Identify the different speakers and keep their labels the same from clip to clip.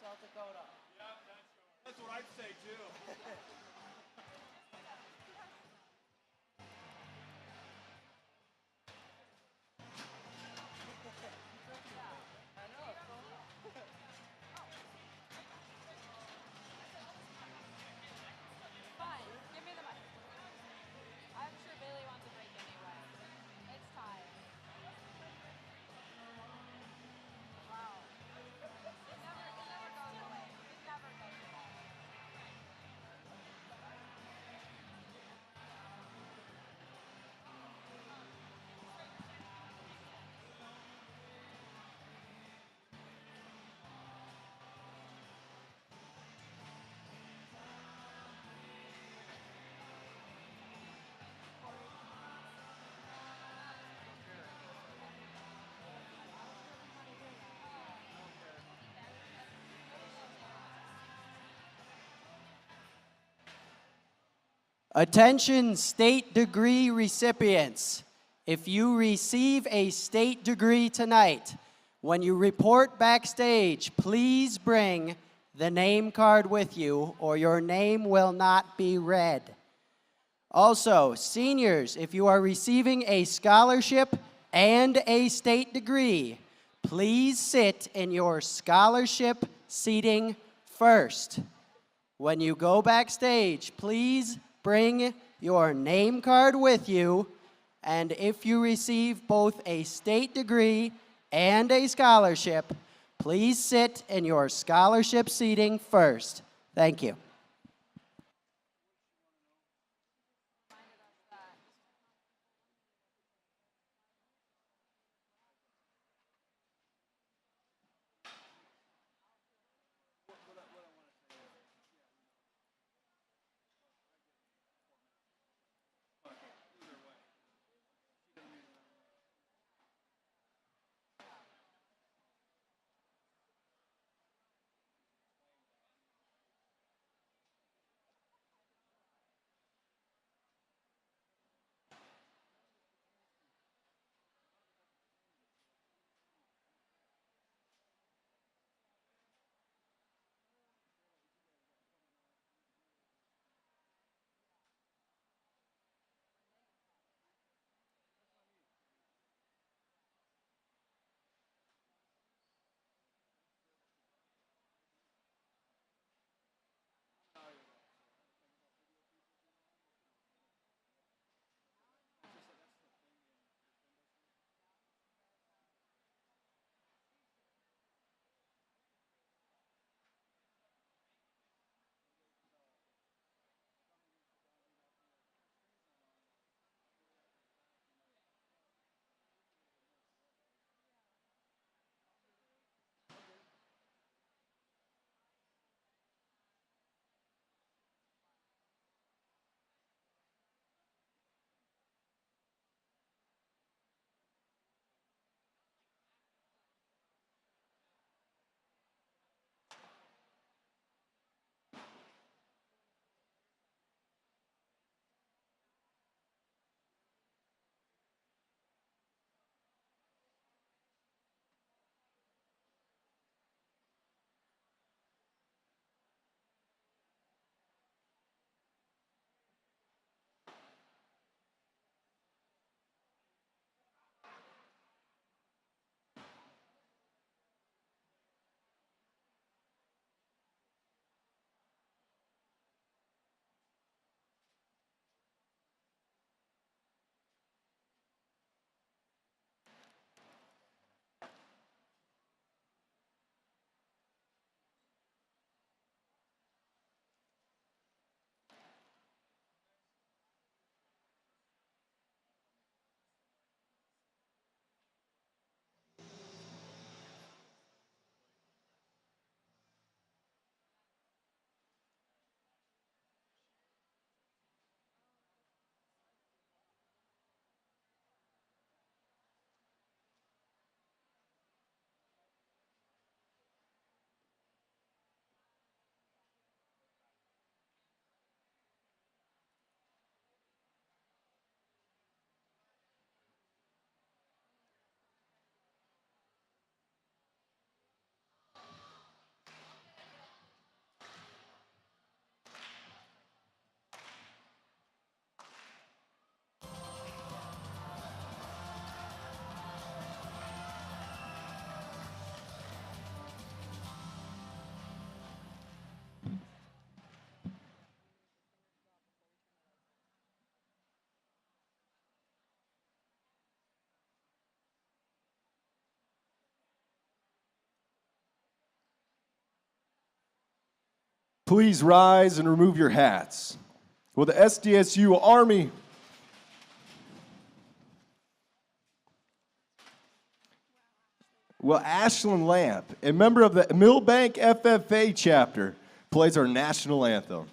Speaker 1: South Dakota.
Speaker 2: That's what I'd say too.
Speaker 3: Fine, give me the mic. I'm sure Bailey wants a break anyway. It's time. Wow. It never goes away. It never goes away.
Speaker 1: Attention state degree recipients. If you receive a state degree tonight, when you report backstage, please bring the name card with you or your name will not be read. Also, seniors, if you are receiving a scholarship and a state degree, please sit in your scholarship seating first. When you go backstage, please bring your name card with you, and if you receive both a state degree and a scholarship, please sit in your scholarship seating first. Thank you.
Speaker 4: Please rise and remove your hats. Will the SDSU Army Will Ashland Lamp, a member of the Millbank FFA chapter, plays our national anthem.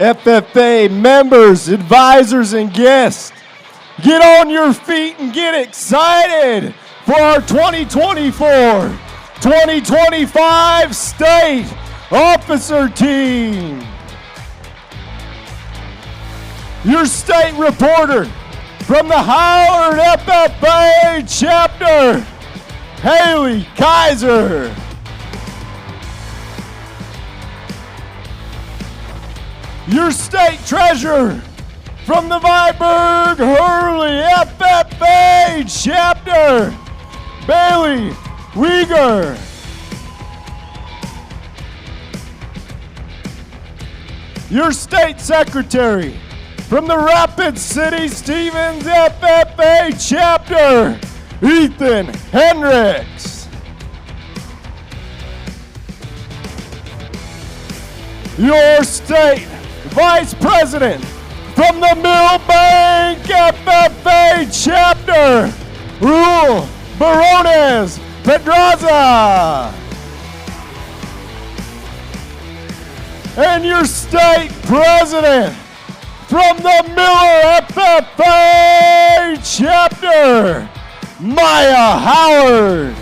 Speaker 4: FFA members, advisors, and guests, get on your feet and get excited for our 2024-2025 State Officer Team. Your state reporter from the Howard FFA chapter, Haley Kaiser. Your state treasurer from the Viborg Hurley FFA chapter, Bailey Weger. Your state secretary from the Rapid City Stevens FFA chapter, Ethan Hendricks. Your state vice president from the Millbank FFA chapter, Raul Barones Pedraza. And your state president from the Miller FFA chapter, Maya Howard.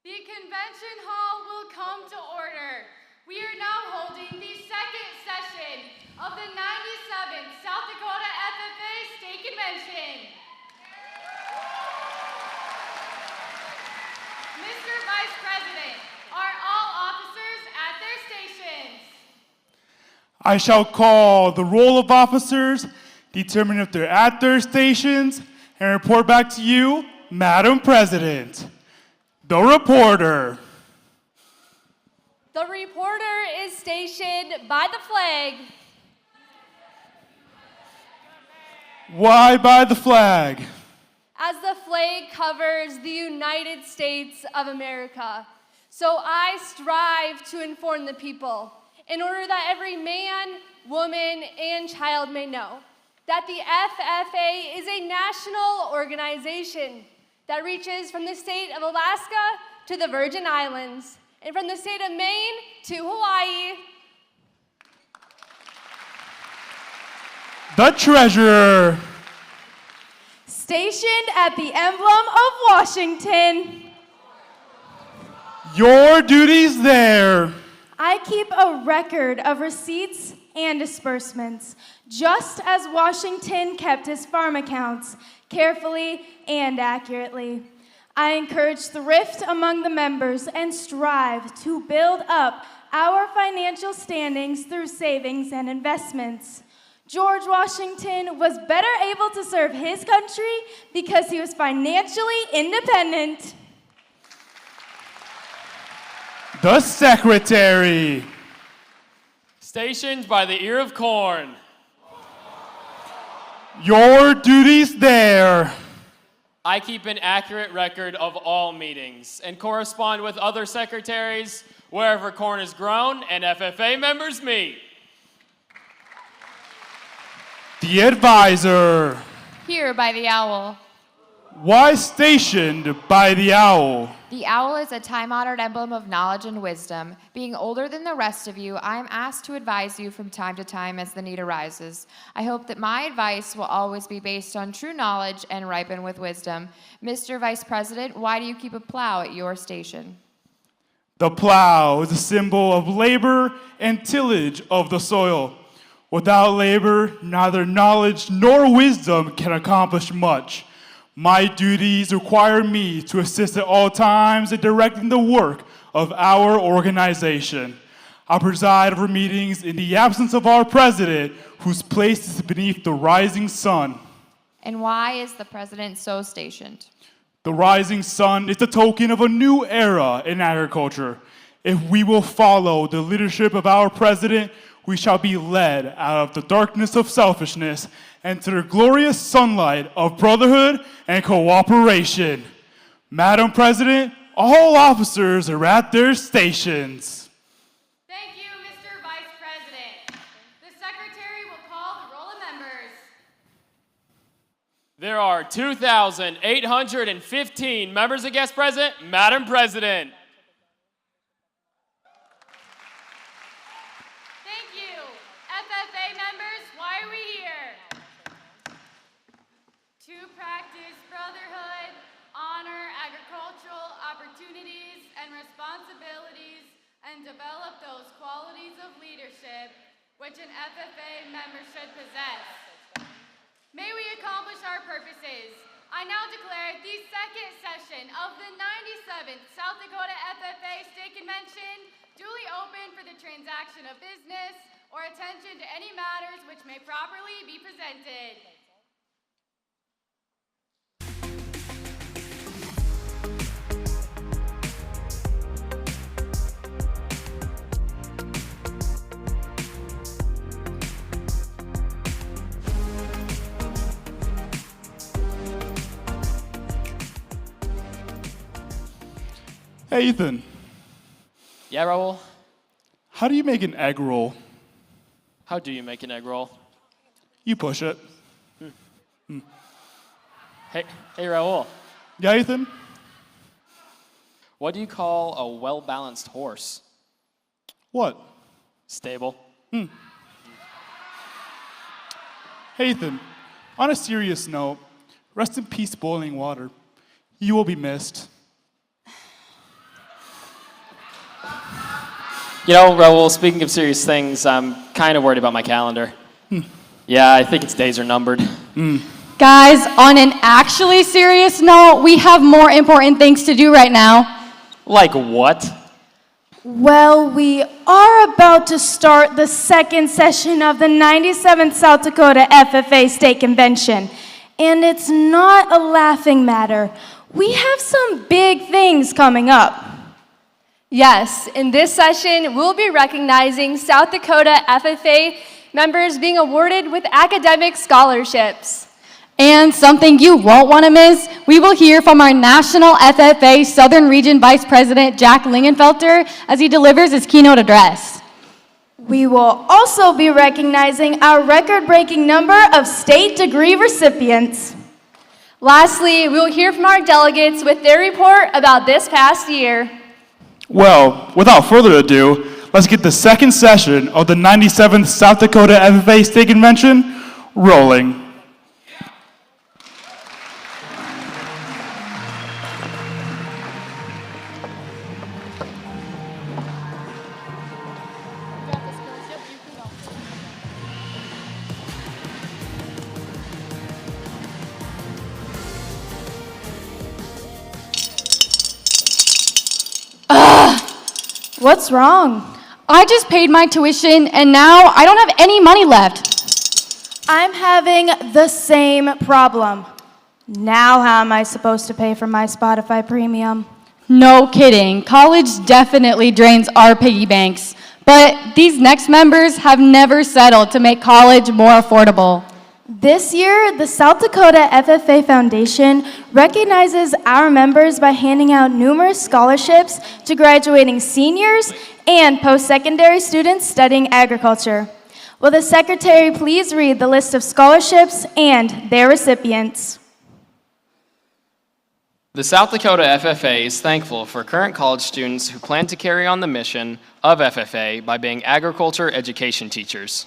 Speaker 3: The convention hall will come to order. We are now holding the second session of the 97th South Dakota FFA State Convention. Mr. Vice President, are all officers at their stations?
Speaker 2: I shall call the roll of officers, determine if they're at their stations, and report back to you, Madam President. The reporter.
Speaker 3: The reporter is stationed by the flag.
Speaker 2: Why by the flag?
Speaker 3: As the flag covers the United States of America. So I strive to inform the people in order that every man, woman, and child may know that the FFA is a national organization that reaches from the state of Alaska to the Virgin Islands, and from the state of Maine to Hawaii.
Speaker 2: The treasurer.
Speaker 3: Stationed at the emblem of Washington.
Speaker 2: Your duties there.
Speaker 5: I keep a record of receipts and disbursements, just as Washington kept his farm accounts, carefully and accurately. I encourage thrift among the members and strive to build up our financial standings through savings and investments. George Washington was better able to serve his country because he was financially independent.
Speaker 2: The secretary.
Speaker 6: Stationed by the ear of corn.
Speaker 2: Your duties there.
Speaker 6: I keep an accurate record of all meetings and correspond with other secretaries wherever corn is grown and FFA members meet.
Speaker 2: The advisor.
Speaker 7: Here by the owl.
Speaker 2: Why stationed by the owl?
Speaker 7: The owl is a time-honored emblem of knowledge and wisdom. Being older than the rest of you, I am asked to advise you from time to time as the need arises. I hope that my advice will always be based on true knowledge and ripen with wisdom. Mr. Vice President, why do you keep a plow at your station?
Speaker 2: The plow is a symbol of labor and tillage of the soil. Without labor, neither knowledge nor wisdom can accomplish much. My duties require me to assist at all times in directing the work of our organization. I preside over meetings in the absence of our president, whose place is beneath the rising sun.
Speaker 7: And why is the president so stationed?
Speaker 2: The rising sun is the token of a new era in agriculture. If we will follow the leadership of our president, we shall be led out of the darkness of selfishness and to the glorious sunlight of brotherhood and cooperation. Madam President, All officers are at their stations.
Speaker 3: Thank you, Mr. Vice President. The Secretary will call the roll of members.
Speaker 6: There are 2,815 members of guest present. Madam President.
Speaker 3: Thank you. FFA members, why are we here? To practice brotherhood, honor agricultural opportunities and responsibilities, and develop those qualities of leadership which an FFA member should possess. May we accomplish our purposes. I now declare the second session of the 97th South Dakota FFA State Convention duly open for the transaction of business or attention to any matters which may properly be presented.
Speaker 2: Hey, Ethan,
Speaker 6: Yeah, Raul?
Speaker 2: how do you make an egg roll?
Speaker 6: How do you make an egg roll?
Speaker 2: You push it.
Speaker 6: Hey, Raul.
Speaker 2: Yeah, Ethan?
Speaker 6: What do you call a well-balanced horse?
Speaker 2: What?
Speaker 6: Stable.
Speaker 2: Hey, Ethan, on a serious note, rest in peace, boiling water. You will be missed.
Speaker 6: You know, Raul, speaking of serious things, I'm kind of worried about my calendar. Yeah, I think its days are numbered.
Speaker 8: Guys, on an actually serious note, we have more important things to do right now.
Speaker 6: Like what?
Speaker 5: Well, we are about to start the second session of the 97th South Dakota FFA State Convention. And it's not a laughing matter. We have some big things coming up.
Speaker 3: Yes, in this session, we'll be recognizing South Dakota FFA members being awarded with academic scholarships.
Speaker 8: And something you won't want to miss, we will hear from our National FFA Southern Region Vice President Jack Lingenfelter as he delivers his keynote address.
Speaker 5: We will also be recognizing our record-breaking number of state degree recipients.
Speaker 3: Lastly, we will hear from our delegates with their report about this past year.
Speaker 2: Well, without further ado, let's get the second session of the 97th South Dakota FFA State Convention rolling.
Speaker 5: What's wrong?
Speaker 8: I just paid my tuition and now I don't have any money left.
Speaker 5: I'm having the same problem. Now how am I supposed to pay for my Spotify premium?
Speaker 8: No kidding, college definitely drains our piggy banks. But these next members have never settled to make college more affordable.
Speaker 5: This year, the South Dakota FFA Foundation recognizes our members by handing out numerous scholarships to graduating seniors and post-secondary students studying agriculture. Will the Secretary please read the list of scholarships and their recipients?
Speaker 6: The South Dakota FFA is thankful for current college students who plan to carry on the mission of FFA by being agriculture education teachers.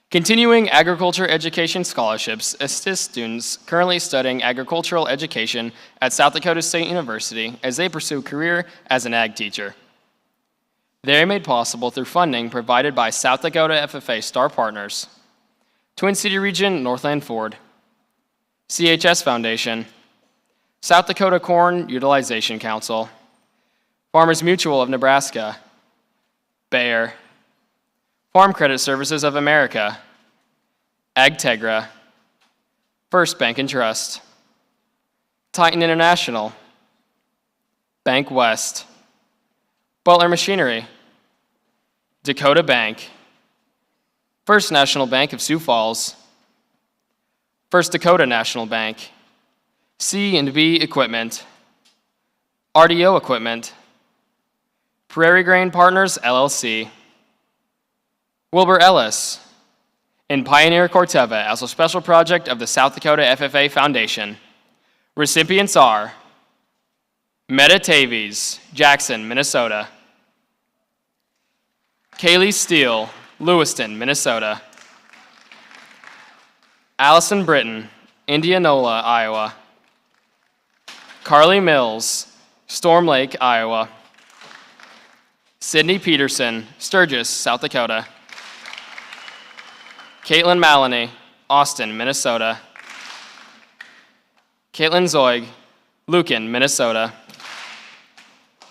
Speaker 6: Continuing agriculture education scholarships assist students currently studying agricultural education at South Dakota State University as they pursue a career as an ag teacher. They are made possible through funding provided by South Dakota FFA Star Partners, Twin City Region Northland Ford, CHS Foundation, South Dakota Corn Utilization Council, Farmers Mutual of Nebraska, Bayer, Farm Credit Services of America, AgTegra, First Bank and Trust, Titan International, Bank West, Butler Machinery, Dakota Bank, First National Bank of Sioux Falls, First Dakota National Bank, C&B Equipment, RDO equipment. Prairie Grain Partners, LLC. Wilbur Ellis. And Pioneer Corteva as a special project of the South Dakota FFA Foundation. Recipients are Meta Tavies, Jackson, Minnesota. Kaylee Steele, Lewiston, Minnesota. Allison Britton, Indianola, Iowa. Carly Mills, Storm Lake, Iowa. Sydney Peterson, Sturgis, South Dakota. Caitlin Maloney, Austin, Minnesota. Caitlin Zoig, Lucan, Minnesota.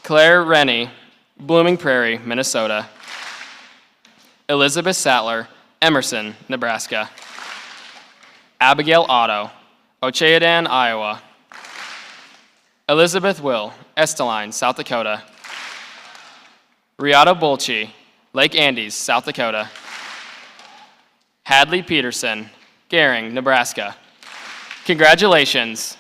Speaker 6: Claire Rennie, Blooming Prairie, Minnesota. Elizabeth Sattler, Emerson, Nebraska. Abigail Otto, Ocheyedan, Iowa. Elizabeth Will, Esteline, South Dakota. Riata Bolchi, Lake Andes, South Dakota. Hadley Peterson, Gehring, Nebraska. Congratulations.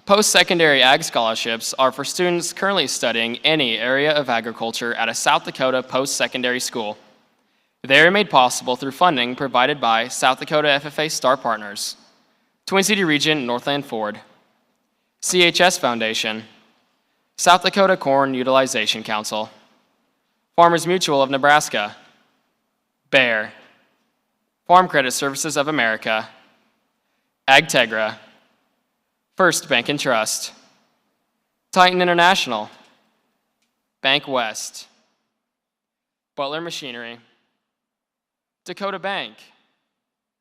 Speaker 6: Post-secondary ag scholarships are for students currently studying any area of agriculture at a South Dakota post-secondary school. They are made possible through funding provided by South Dakota FFA Star Partners, Twin City Region Northland Ford, CHS Foundation, South Dakota Corn Utilization Council, Farmers Mutual of Nebraska, Bayer, Farm Credit Services of America, AgTegra, First Bank and Trust, Titan International, Bank West, Butler Machinery, Dakota Bank,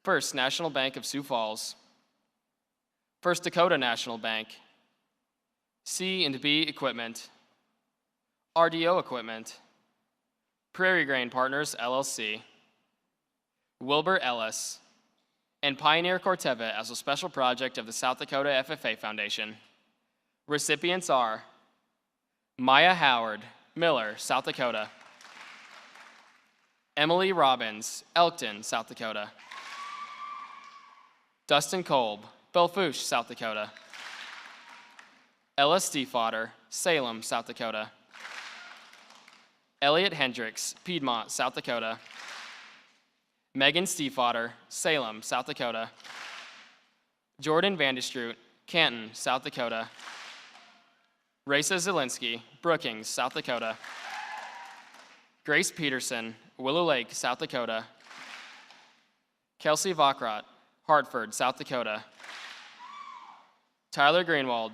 Speaker 6: First National Bank of Sioux Falls, First Dakota National Bank, C&B Equipment, RDO Equipment, Prairie Grain Partners, LLC, Wilbur Ellis, and Pioneer Corteva as a special project of the South Dakota FFA Foundation. Recipients are Maya Howard, Miller, South Dakota. Emily Robbins, Elkton, South Dakota. Dustin Kolb, Belfouche, South Dakota. Ella Stiefvater, Salem, South Dakota. Elliot Hendricks, Piedmont, South Dakota. Megan Stiefvater, Salem, South Dakota. Jordan Vandestreut, Canton, South Dakota. Raisa Zielinski, Brookings, South Dakota. Grace Peterson, Willow Lake, South Dakota. Kelsey Vachrot, Hartford, South Dakota. Tyler Greenwald,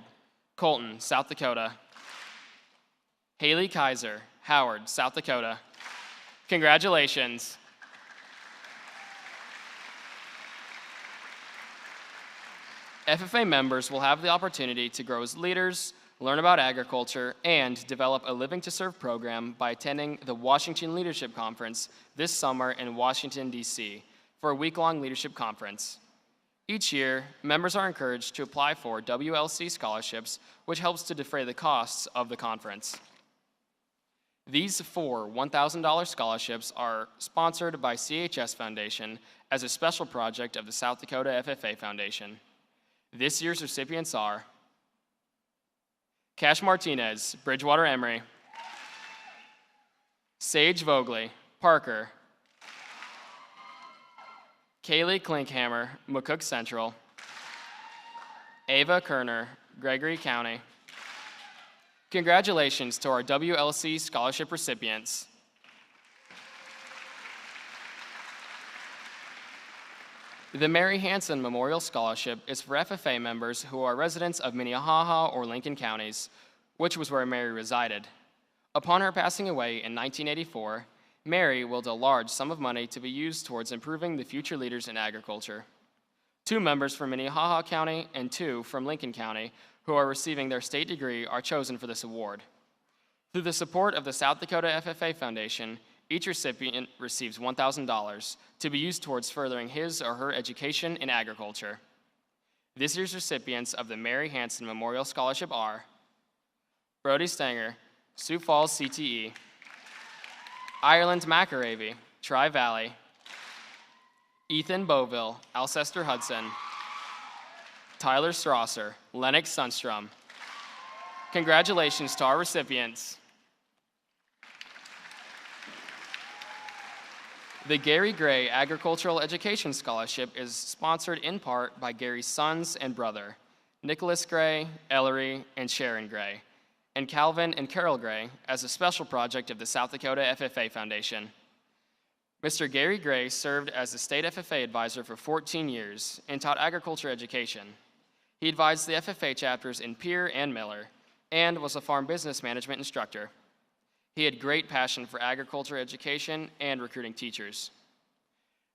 Speaker 6: Colton, South Dakota. Haley Kaiser, Howard, South Dakota. Congratulations. FFA members will have the opportunity to grow as leaders, learn about agriculture, and develop a Living to Serve program by attending the Washington Leadership Conference this summer in Washington, D.C. for a week-long leadership conference. Each year, members are encouraged to apply for WLC scholarships, which helps to defray the costs of the conference. These 4 $1,000 scholarships are sponsored by CHS Foundation as a special project of the South Dakota FFA Foundation. This year's recipients are Cash Martinez, Bridgewater Emory. Sage Vogley, Parker. Kaylee Klinkhammer, McCook Central. Ava Kerner, Gregory County. Congratulations to our WLC scholarship recipients. The Mary Hansen Memorial Scholarship is for FFA members who are residents of Minnehaha or Lincoln counties, which was where Mary resided. Upon her passing away in 1984, Mary willed a large sum of money to be used towards improving the future leaders in agriculture. 2 members from Minnehaha County and 2 from Lincoln County who are receiving their state degree are chosen for this award. Through the support of the South Dakota FFA Foundation, each recipient receives $1,000 to be used towards furthering his or her education in agriculture. This year's recipients of the Mary Hansen Memorial Scholarship are Brody Stanger, Sioux Falls CTE, Ireland McAravey, Tri-Valley, Ethan Boville, Alcester Hudson. Tyler Strasser, Lennox Sundstrom. Congratulations to our recipients. The Gary Gray Agricultural Education Scholarship is sponsored in part by Gary's sons and brother, Nicholas Gray, Ellery, and Sharon Gray, and Calvin and Carol Gray as a special project of the South Dakota FFA Foundation. Mr. Gary Gray served as the state FFA advisor for 14 years and taught agriculture education. He advised the FFA chapters in Pierre and Miller and was a farm business management instructor. He had great passion for agriculture education and recruiting teachers.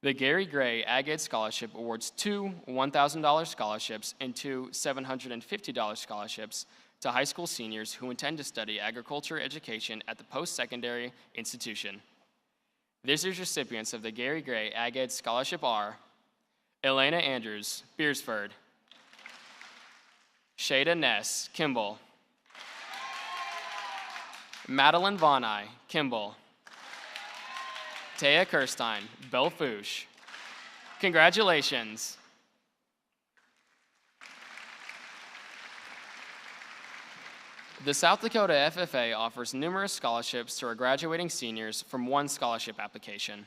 Speaker 6: The Gary Gray Ag Ed Scholarship awards 2 $1,000 scholarships and 2 $750 scholarships to high school seniors who intend to study agriculture education at the post-secondary institution. This year's recipients of the Gary Gray Ag Ed Scholarship are Elena Andrews, Beersford, Shada Ness, Kimball, Madeline Von Eye, Kimball, Taya Kirstein, Belle-Fourche. Congratulations. The South Dakota FFA offers numerous scholarships to our graduating seniors from one scholarship application.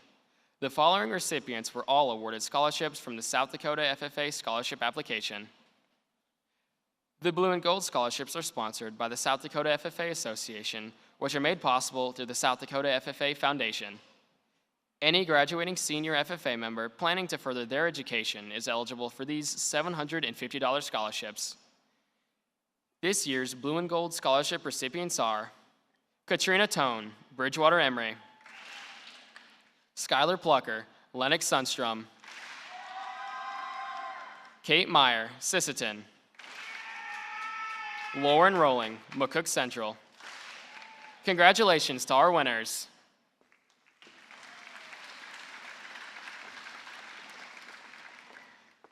Speaker 6: The following recipients were all awarded scholarships from the South Dakota FFA scholarship application. The Blue and Gold scholarships are sponsored by the South Dakota FFA Association, which are made possible through the South Dakota FFA Foundation. Any graduating senior FFA member planning to further their education is eligible for these $750 scholarships. This year's Blue and Gold scholarship recipients are Katrina Tone, Bridgewater Emory, Skylar Plucker, Lennox Sundstrom, Kate Meyer, Sisseton, Lauren Rowling, McCook Central. Congratulations to our winners.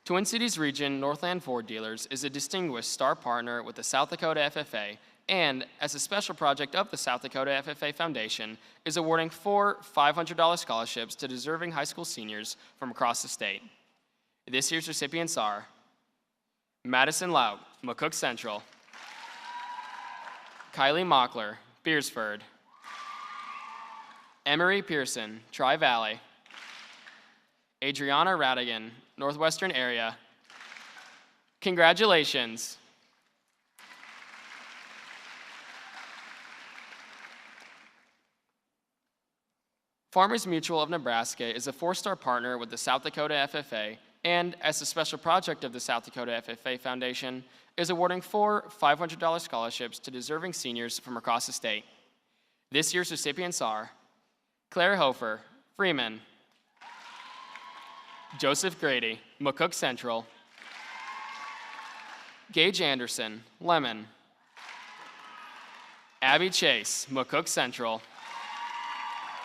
Speaker 6: Twin Cities Region Northland Ford Dealers is a distinguished star partner with the South Dakota FFA and, as a special project of the South Dakota FFA Foundation, is awarding 4 $500 scholarships to deserving high school seniors from across the state. This year's recipients are Madison Laut, McCook Central, Kylie Mockler, Beersford, Emery Pearson, Tri-Valley, Adriana Radigan, Northwestern Area. Congratulations. Farmers Mutual of Nebraska is a 4-star partner with the South Dakota FFA and, as a special project of the South Dakota FFA Foundation, is awarding 4 $500 scholarships to deserving seniors from across the state. This year's recipients are Claire Hofer, Freeman, Joseph Grady, McCook Central, Gage Anderson, Lemon, Abby Chase, McCook Central.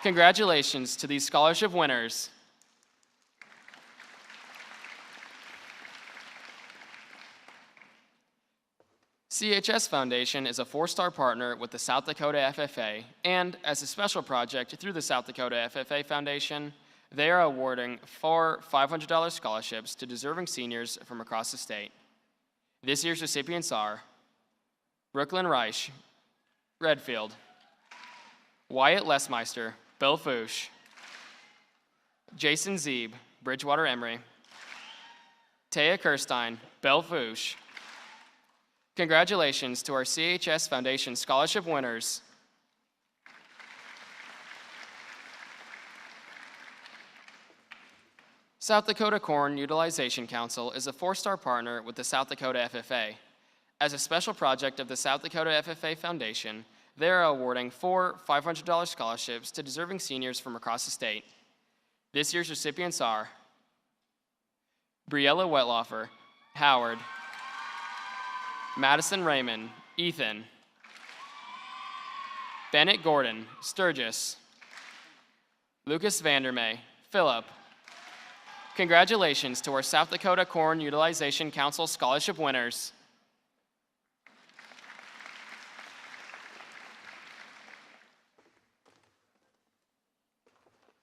Speaker 6: Congratulations to these scholarship winners. CHS Foundation is a 4-star partner with the South Dakota FFA, and as a special project through the South Dakota FFA Foundation, they are awarding 4 $500 scholarships to deserving seniors from across the state. This year's recipients are Brooklyn Reich, Redfield, Wyatt Lesmeister, Belle-Fourche, Jason Zeeb, Bridgewater Emory, Taya Kirstein, Belle-Fourche. Congratulations to our CHS Foundation scholarship winners. South Dakota Corn Utilization Council is a 4-star partner with the South Dakota FFA. As a special project of the South Dakota FFA Foundation, they are awarding 4 $500 scholarships to deserving seniors from across the state. This year's recipients are Briella Wettlaufer, Howard, Madison Raymond, Ethan, Bennett Gordon, Sturgis, Lucas Vandermeer, Phillip. Congratulations to our South Dakota Corn Utilization Council scholarship winners.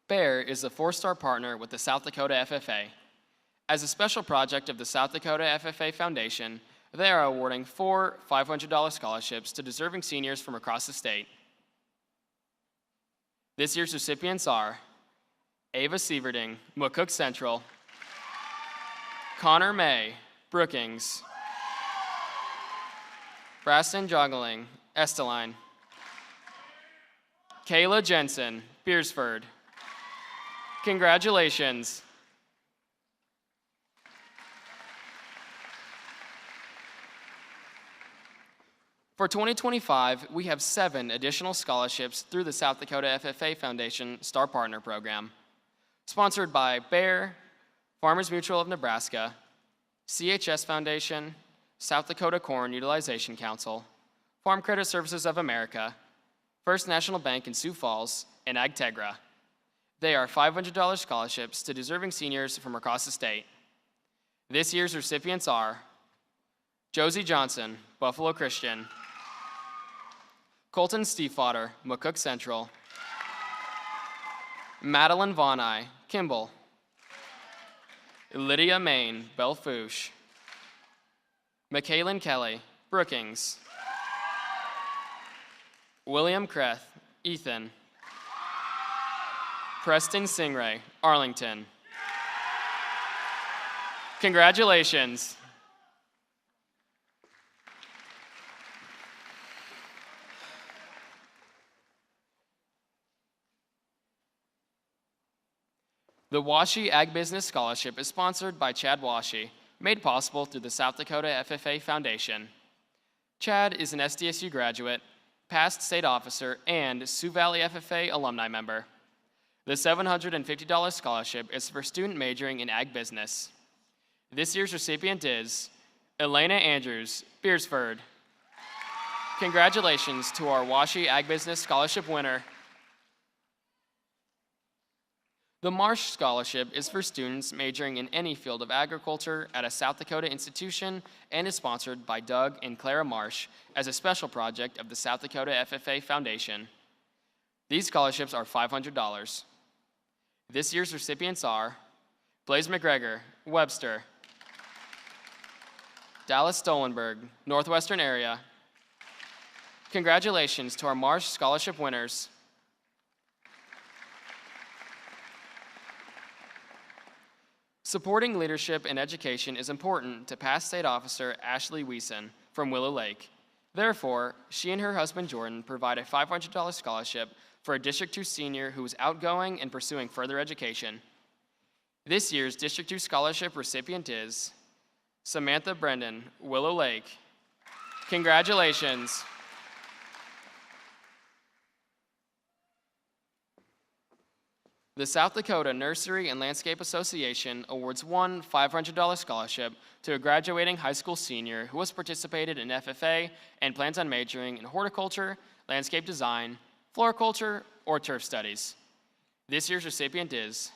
Speaker 6: BEAR is a 4-star partner with the South Dakota FFA. As a special project of the South Dakota FFA Foundation, they are awarding 4 $500 scholarships to deserving seniors from across the state. This year's recipients are Ava Sieverding, McCook Central, Connor May, Brookings, Braston Joggling, Esteline, Kayla Jensen, Beersford. Congratulations. For 2025, we have 7 additional scholarships through the South Dakota FFA Foundation Star Partner Program, sponsored by BEAR, Farmers Mutual of Nebraska, CHS Foundation, South Dakota Corn Utilization Council, Farm Credit Services of America, First National Bank in Sioux Falls, and AgTegra. They are $500 scholarships to deserving seniors from across the state. This year's recipients are Josie Johnson, Buffalo Christian, Colton Stiefvater, McCook Central, Madeline Von Eye, Kimball, Lydia Main, Belfouche, Michaelin Kelly, Brookings, William Kreth, Ethan, Preston Singray, Arlington. Congratulations. The Washi Ag Business Scholarship is sponsored by Chad Washi, made possible through the South Dakota FFA Foundation. Chad is an SDSU graduate, past state officer, and Sioux Valley FFA alumni member. The $750 scholarship is for student majoring in ag business. This year's recipient is Elena Andrews, Beersford. Congratulations to our Washi Ag Business Scholarship winner. The Marsh Scholarship is for students majoring in any field of agriculture at a South Dakota institution and is sponsored by Doug and Clara Marsh as a special project of the South Dakota FFA Foundation. These scholarships are $500. This year's recipients are Blaze McGregor, Webster, Dallas Stolenberg, Northwestern area. Congratulations to our Marsh Scholarship winners. Supporting leadership in education is important to past state officer Ashley Weeson from Willow Lake. Therefore, she and her husband Jordan provide a $500 scholarship for a District 2 senior who is outgoing and pursuing further education. This year's District 2 scholarship recipient is Samantha Brendan, Willow Lake. Congratulations. The South Dakota Nursery and Landscape Association awards one $500 scholarship to a graduating high school senior who has participated in FFA and plans on majoring in horticulture, landscape design, floriculture, or turf studies. This year's recipient is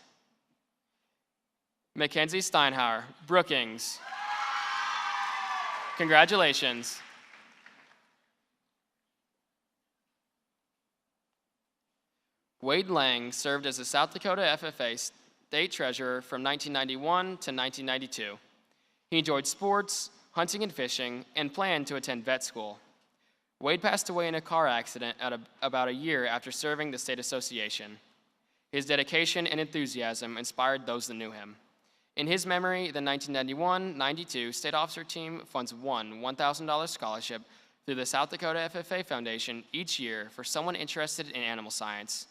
Speaker 6: Mackenzie Steinhauer, Brookings. Congratulations. Wade Lang served as the South Dakota FFA State Treasurer from 1991 to 1992. He enjoyed sports, hunting and fishing, and planned to attend vet school. Wade passed away in a car accident about a year after serving the state association. His dedication and enthusiasm inspired those that knew him. In his memory, the 1991-92 state officer team funds one $1,000 scholarship through the South Dakota FFA Foundation each year for someone interested in animal science.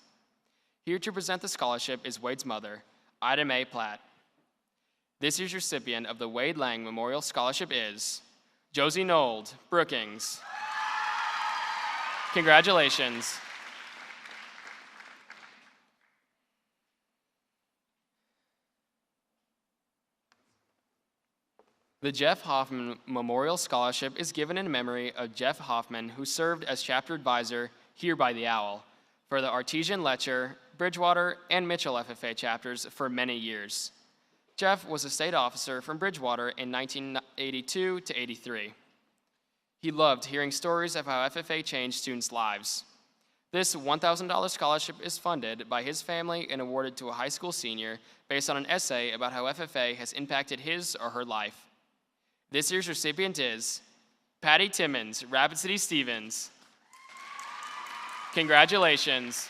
Speaker 6: Here to present the scholarship is Wade's mother, Ida Mae Platt. This year's recipient of the Wade Lang Memorial Scholarship is Josie Nold, Brookings. Congratulations. The Jeff Hoffman Memorial Scholarship is given in memory of Jeff Hoffman, who served as chapter advisor here by the Owl for the Artesian Letcher, Bridgewater, and Mitchell FFA chapters for many years. Jeff was a state officer from Bridgewater in 1982 to 83. He loved hearing stories of how FFA changed students' lives. This $1,000 scholarship is funded by his family and awarded to a high school senior based on an essay about how FFA has impacted his or her life. This year's recipient is Patty Timmons, Rapid City Stevens. Congratulations.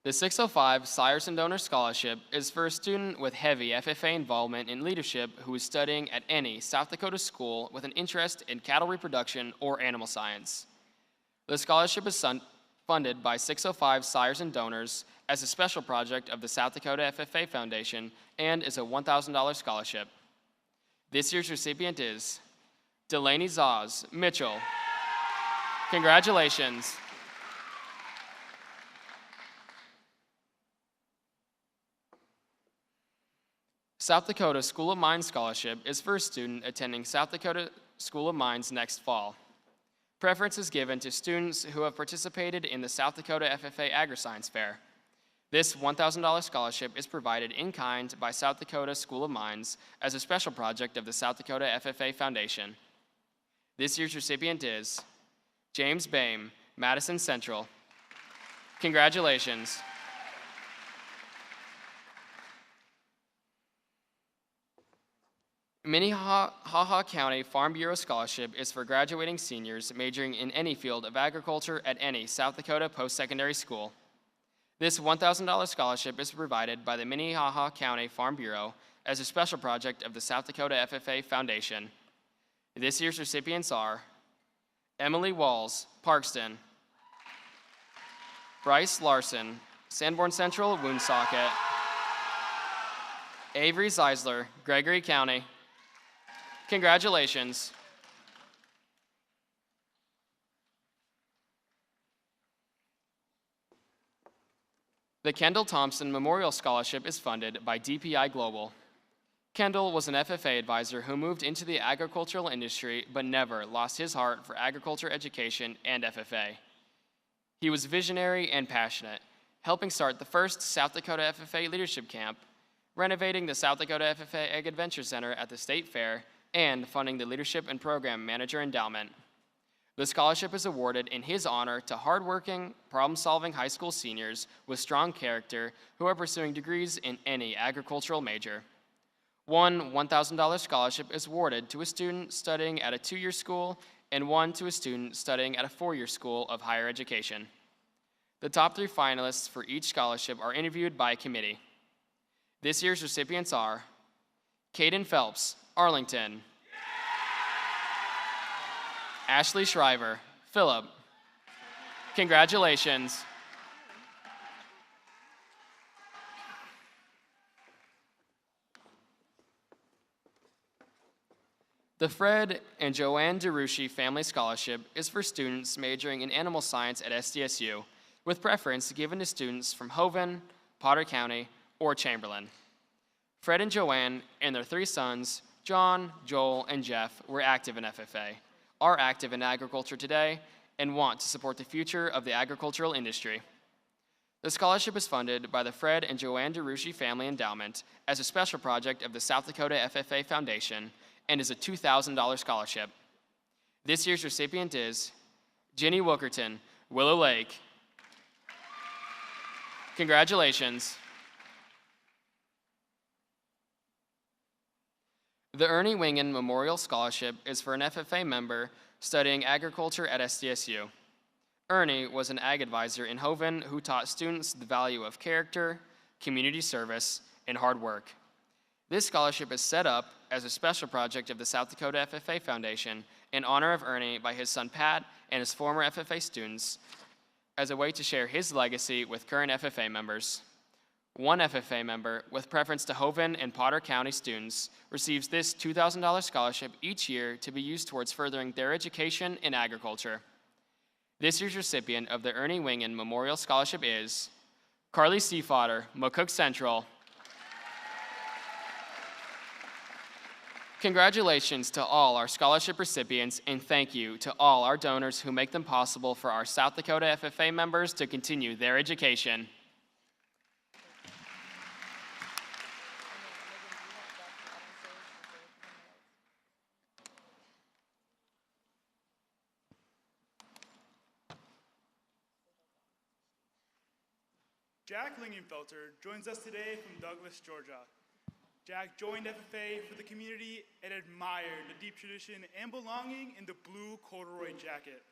Speaker 6: The 605 Sierson Donor Scholarship is for a student with heavy FFA involvement in leadership who is studying at any South Dakota school with an interest in cattle reproduction or animal science. The scholarship is funded by 605 Sierson donors as a special project of the South Dakota FFA Foundation and is a $1,000 scholarship. This year's recipient is Delaney Zaz Mitchell. Congratulations. South Dakota School of Mines Scholarship is for a student attending South Dakota School of Mines next fall. Preference is given to students who have participated in the South Dakota FFA Agri-Science Fair. This $1,000 scholarship is provided in kind by South Dakota School of Mines as a special project of the South Dakota FFA Foundation. This year's recipient is James Boehm, Madison Central. Congratulations. Minnehaha County Farm Bureau Scholarship is for graduating seniors majoring in any field of agriculture at any South Dakota post-secondary school. This $1,000 scholarship is provided by the Minnehaha County Farm Bureau as a special project of the South Dakota FFA Foundation. This year's recipients are Emily Walls, Parkston; Bryce Larson, Sanborn Central, Woonsocket; Avery Zeisler, Gregory County. Congratulations. The Kendall Thompson Memorial Scholarship is funded by DPI Global. Kendall was an FFA advisor who moved into the agricultural industry but never lost his heart for agriculture education and FFA. He was visionary and passionate, helping start the first South Dakota FFA Leadership Camp, renovating the South Dakota FFA Ag Adventure Center at the State Fair, and funding the Leadership and Program Manager Endowment. The scholarship is awarded in his honor to hardworking, problem-solving high school seniors with strong character who are pursuing degrees in any agricultural major. One $1,000 scholarship is awarded to a student studying at a 2-year school and one to a student studying at a 4-year school of higher education. The top 3 finalists for each scholarship are interviewed by a committee. This year's recipients are Caden Phelps, Arlington; Ashley Shriver, Phillip. Congratulations. The Fred and Joanne DeRushi Family Scholarship is for students majoring in animal science at SDSU, with preference given to students from Hovind, Potter County, or Chamberlain. Fred and Joanne and their 3 sons, John, Joel, and Jeff, were active in FFA, are active in agriculture today, and want to support the future of the agricultural industry. The scholarship is funded by the Fred and Joanne DeRushi Family Endowment as a special project of the South Dakota FFA Foundation and is a $2,000 scholarship. This year's recipient is Jenny Wilkerton, Willow Lake. Congratulations. The Ernie Wingen Memorial Scholarship is for an FFA member studying agriculture at SDSU. Ernie was an ag advisor in Hovind who taught students the value of character, community service, and hard work. This scholarship is set up as a special project of the South Dakota FFA Foundation in honor of Ernie by his son Pat and his former FFA students as a way to share his legacy with current FFA members. One FFA member, with preference to Hovind and Potter County students, receives this $2,000 scholarship each year to be used towards furthering their education in agriculture. This year's recipient of the Ernie Wingen Memorial Scholarship is Carly Seafotter, McCook Central. Congratulations to all our scholarship recipients, and thank you to all our donors who make them possible for our South Dakota FFA members to continue their education.
Speaker 2: Jack Lingenfelter joins us today from Douglas, Georgia. Jack joined FFA for the community and admired the deep tradition and belonging in the blue corduroy jacket.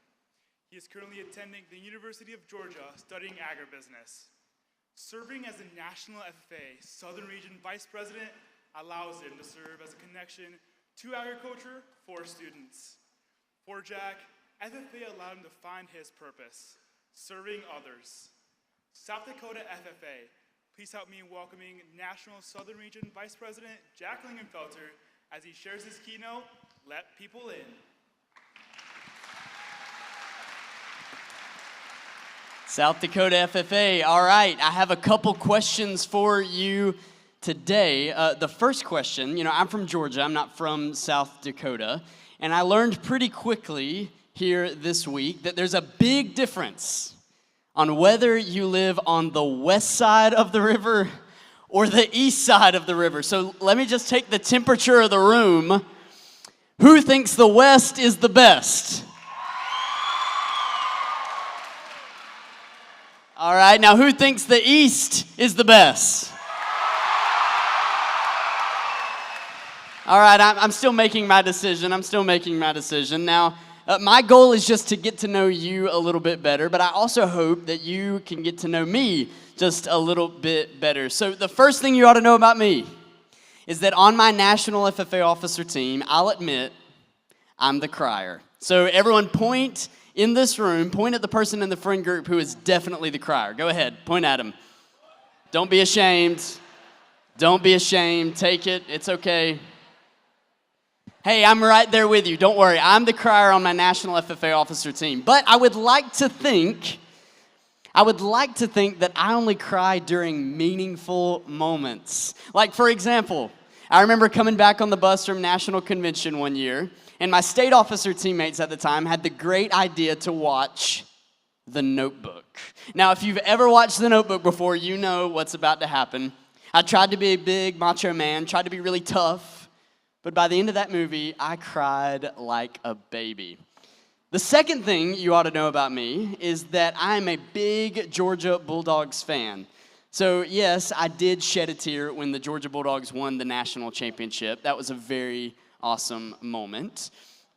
Speaker 2: He is currently attending the University of Georgia studying agribusiness. Serving as the National FFA Southern Region Vice President allows him to serve as a connection to agriculture for students. For Jack, FFA allowed him to find his purpose, serving others. South Dakota FFA, please help me in welcoming National Southern Region Vice President Jack Lingenfelter as he shares his keynote, Let People In.
Speaker 9: South Dakota FFA, all right, I have a couple questions for you today. The first question, I'm from Georgia, I'm not from South Dakota, and I learned pretty quickly here this week that there's a big difference on whether you live on the west side of the river or the east side of the river. So let me just take the temperature of the room. Who thinks the west is the best? All right, now who thinks the east is the best? All right, I'm still making my decision. Now, my goal is just to get to know you a little bit better, but I also hope that you can get to know me just a little bit better. So the first thing you ought to know about me is that on my National FFA officer team, I'll admit I'm the crier. So everyone point in this room, point at the person in the friend group who is definitely the crier. Go ahead, point at him. Don't be ashamed. Don't be ashamed. Take it. It's okay. Hey, I'm right there with you. Don't worry. I'm the crier on my National FFA officer team. But I would like to think that I only cry during meaningful moments. Like, for example, I remember coming back on the bus from National Convention one year, and my state officer teammates at the time had the great idea to watch The Notebook. Now, if you've ever watched The Notebook before, you know what's about to happen. I tried to be a big macho man, tried to be really tough, but by the end of that movie, I cried like a baby. The second thing you ought to know about me is that I'm a big Georgia Bulldogs fan. So yes, I did shed a tear when the Georgia Bulldogs won the national championship. That was a very awesome moment.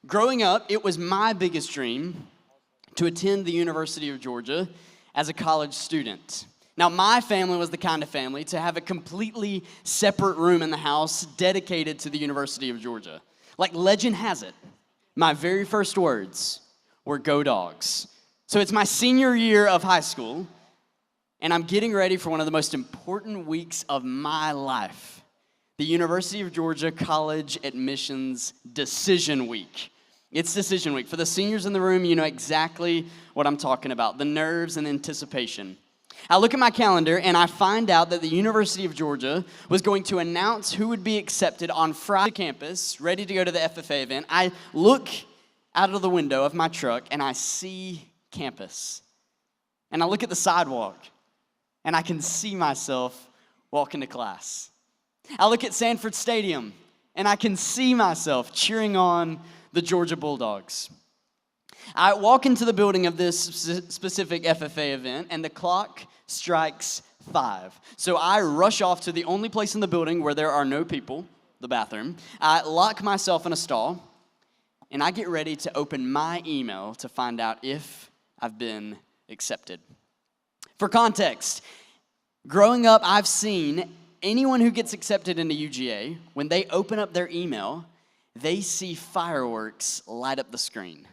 Speaker 9: Growing up, it was my biggest dream to attend the University of Georgia as a college student. Now, my family was the kind of family to have a completely separate room in the house dedicated to the University of Georgia. Like legend has it, my very first words were "Go Dogs." So it's my senior year of high school, and I'm getting ready for one of the most important weeks of my life, the University of Georgia College Admissions Decision Week. It's Decision Week. For the seniors in the room, you know exactly what I'm talking about, the nerves and anticipation. I look at my calendar and I find out that the University of Georgia was going to announce who would be accepted on Friday campus, ready to go to the FFA event. I look out of the window of my truck and I see campus. And I look at the sidewalk and I can see myself walking to class. I look at Sanford Stadium and I can see myself cheering on the Georgia Bulldogs. I walk into the building of this specific FFA event, and the clock strikes 5. So I rush off to the only place in the building where there are no people, the bathroom. I lock myself in a stall, and I get ready to open my email to find out if I've been accepted. For context, growing up, I've seen anyone who gets accepted into UGA, when they open up their email, they see fireworks light up the screen.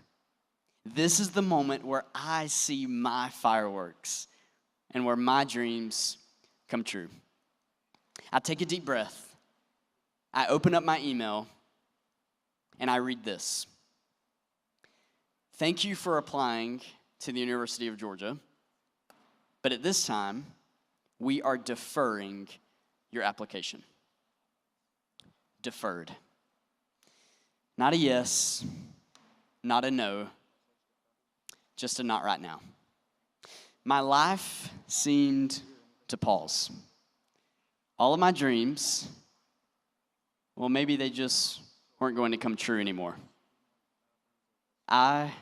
Speaker 9: This is the moment where I see my fireworks and where my dreams come true. I take a deep breath. I open up my email and I read this. Thank you for applying to the University of Georgia, but at this time, we are deferring your application. Deferred. Not a yes, not a no, just a not right now. My life seemed to pause. All of my dreams, well, maybe they just weren't going to come true anymore. I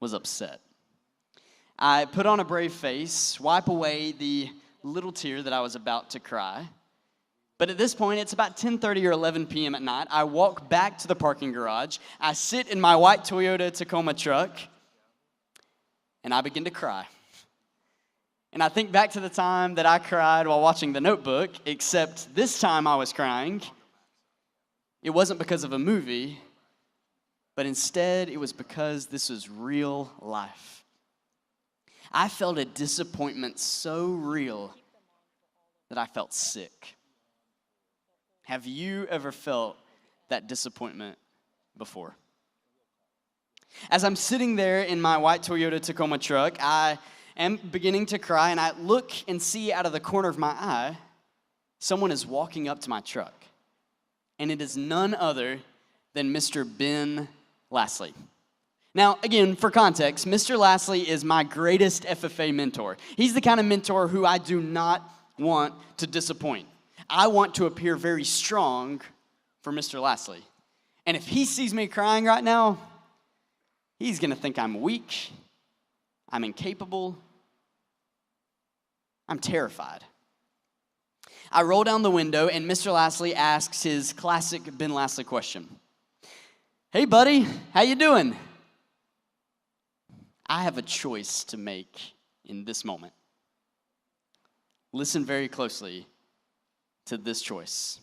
Speaker 9: was upset. I put on a brave face, wipe away the little tear that I was about to cry. But at this point, it's about 10:30 or 11 p.m. at night. I walk back to the parking garage. I sit in my white Toyota Tacoma truck, and I begin to cry. And I think back to the time that I cried while watching The Notebook, except this time I was crying. It wasn't because of a movie, but instead it was because this was real life. I felt a disappointment so real that I felt sick. Have you ever felt that disappointment before? As I'm sitting there in my white Toyota Tacoma truck, I am beginning to cry, and I look and see out of the corner of my eye, someone is walking up to my truck. And it is none other than Mr. Ben Lastly. Now, again, for context, Mr. Lastly is my greatest FFA mentor. He's the kind of mentor who I do not want to disappoint. I want to appear very strong for Mr. Lastly. And if he sees me crying right now, he's going to think I'm weak, I'm incapable, I'm terrified. I roll down the window, and Mr. Lastly asks his classic Ben Lastly question. Hey, buddy, how you doing? I have a choice to make in this moment. Listen very closely to this choice.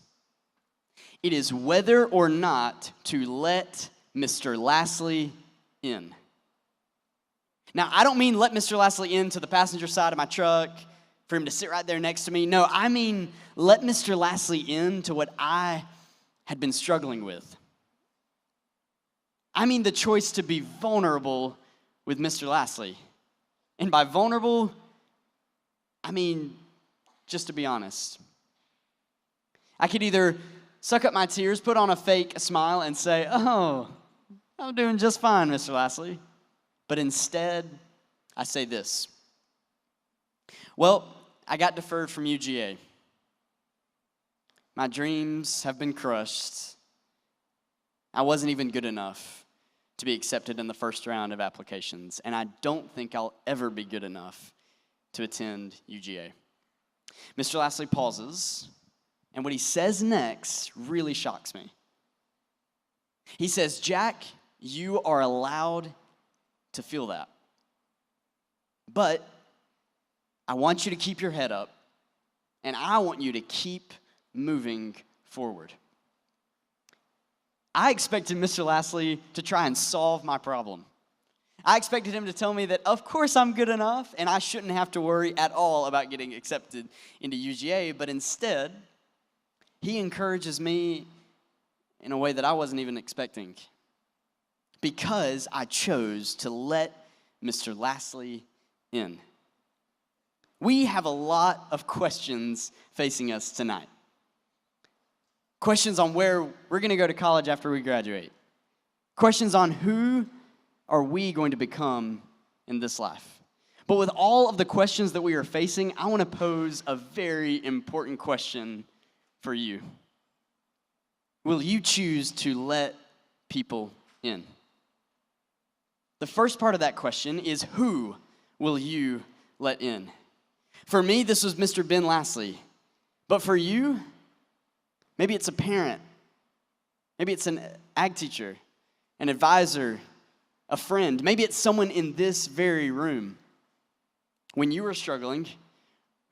Speaker 9: It is whether or not to let Mr. Lastly in. Now, I don't mean let Mr. Lastly into the passenger side of my truck, for him to sit right there next to me. No, I mean let Mr. Lastly into what I had been struggling with. I mean the choice to be vulnerable with Mr. Lastly. And by vulnerable, I mean just to be honest. I could either suck up my tears, put on a fake smile, and say, oh, I'm doing just fine, Mr. Lastly. But instead, I say this. Well, I got deferred from UGA. My dreams have been crushed. I wasn't even good enough to be accepted in the first round of applications, and I don't think I'll ever be good enough to attend UGA. Mr. Lastly pauses, and what he says next really shocks me. He says, Jack, you are allowed to feel that. But I want you to keep your head up, and I want you to keep moving forward. I expected Mr. Lastly to try and solve my problem. I expected him to tell me that, of course, I'm good enough, and I shouldn't have to worry at all about getting accepted into UGA, but instead, he encourages me in a way that I wasn't even expecting, because I chose to let Mr. Lastly in. We have a lot of questions facing us tonight. Questions on where we're going to go to college after we graduate. Questions on who are we going to become in this life. But with all of the questions that we are facing, I want to pose a very important question for you. Will you choose to let people in? The first part of that question is, who will you let in? For me, this was Mr. Ben Lastly. But for you, maybe it's a parent. Maybe it's an ag teacher, an advisor, a friend. Maybe it's someone in this very room. When you are struggling,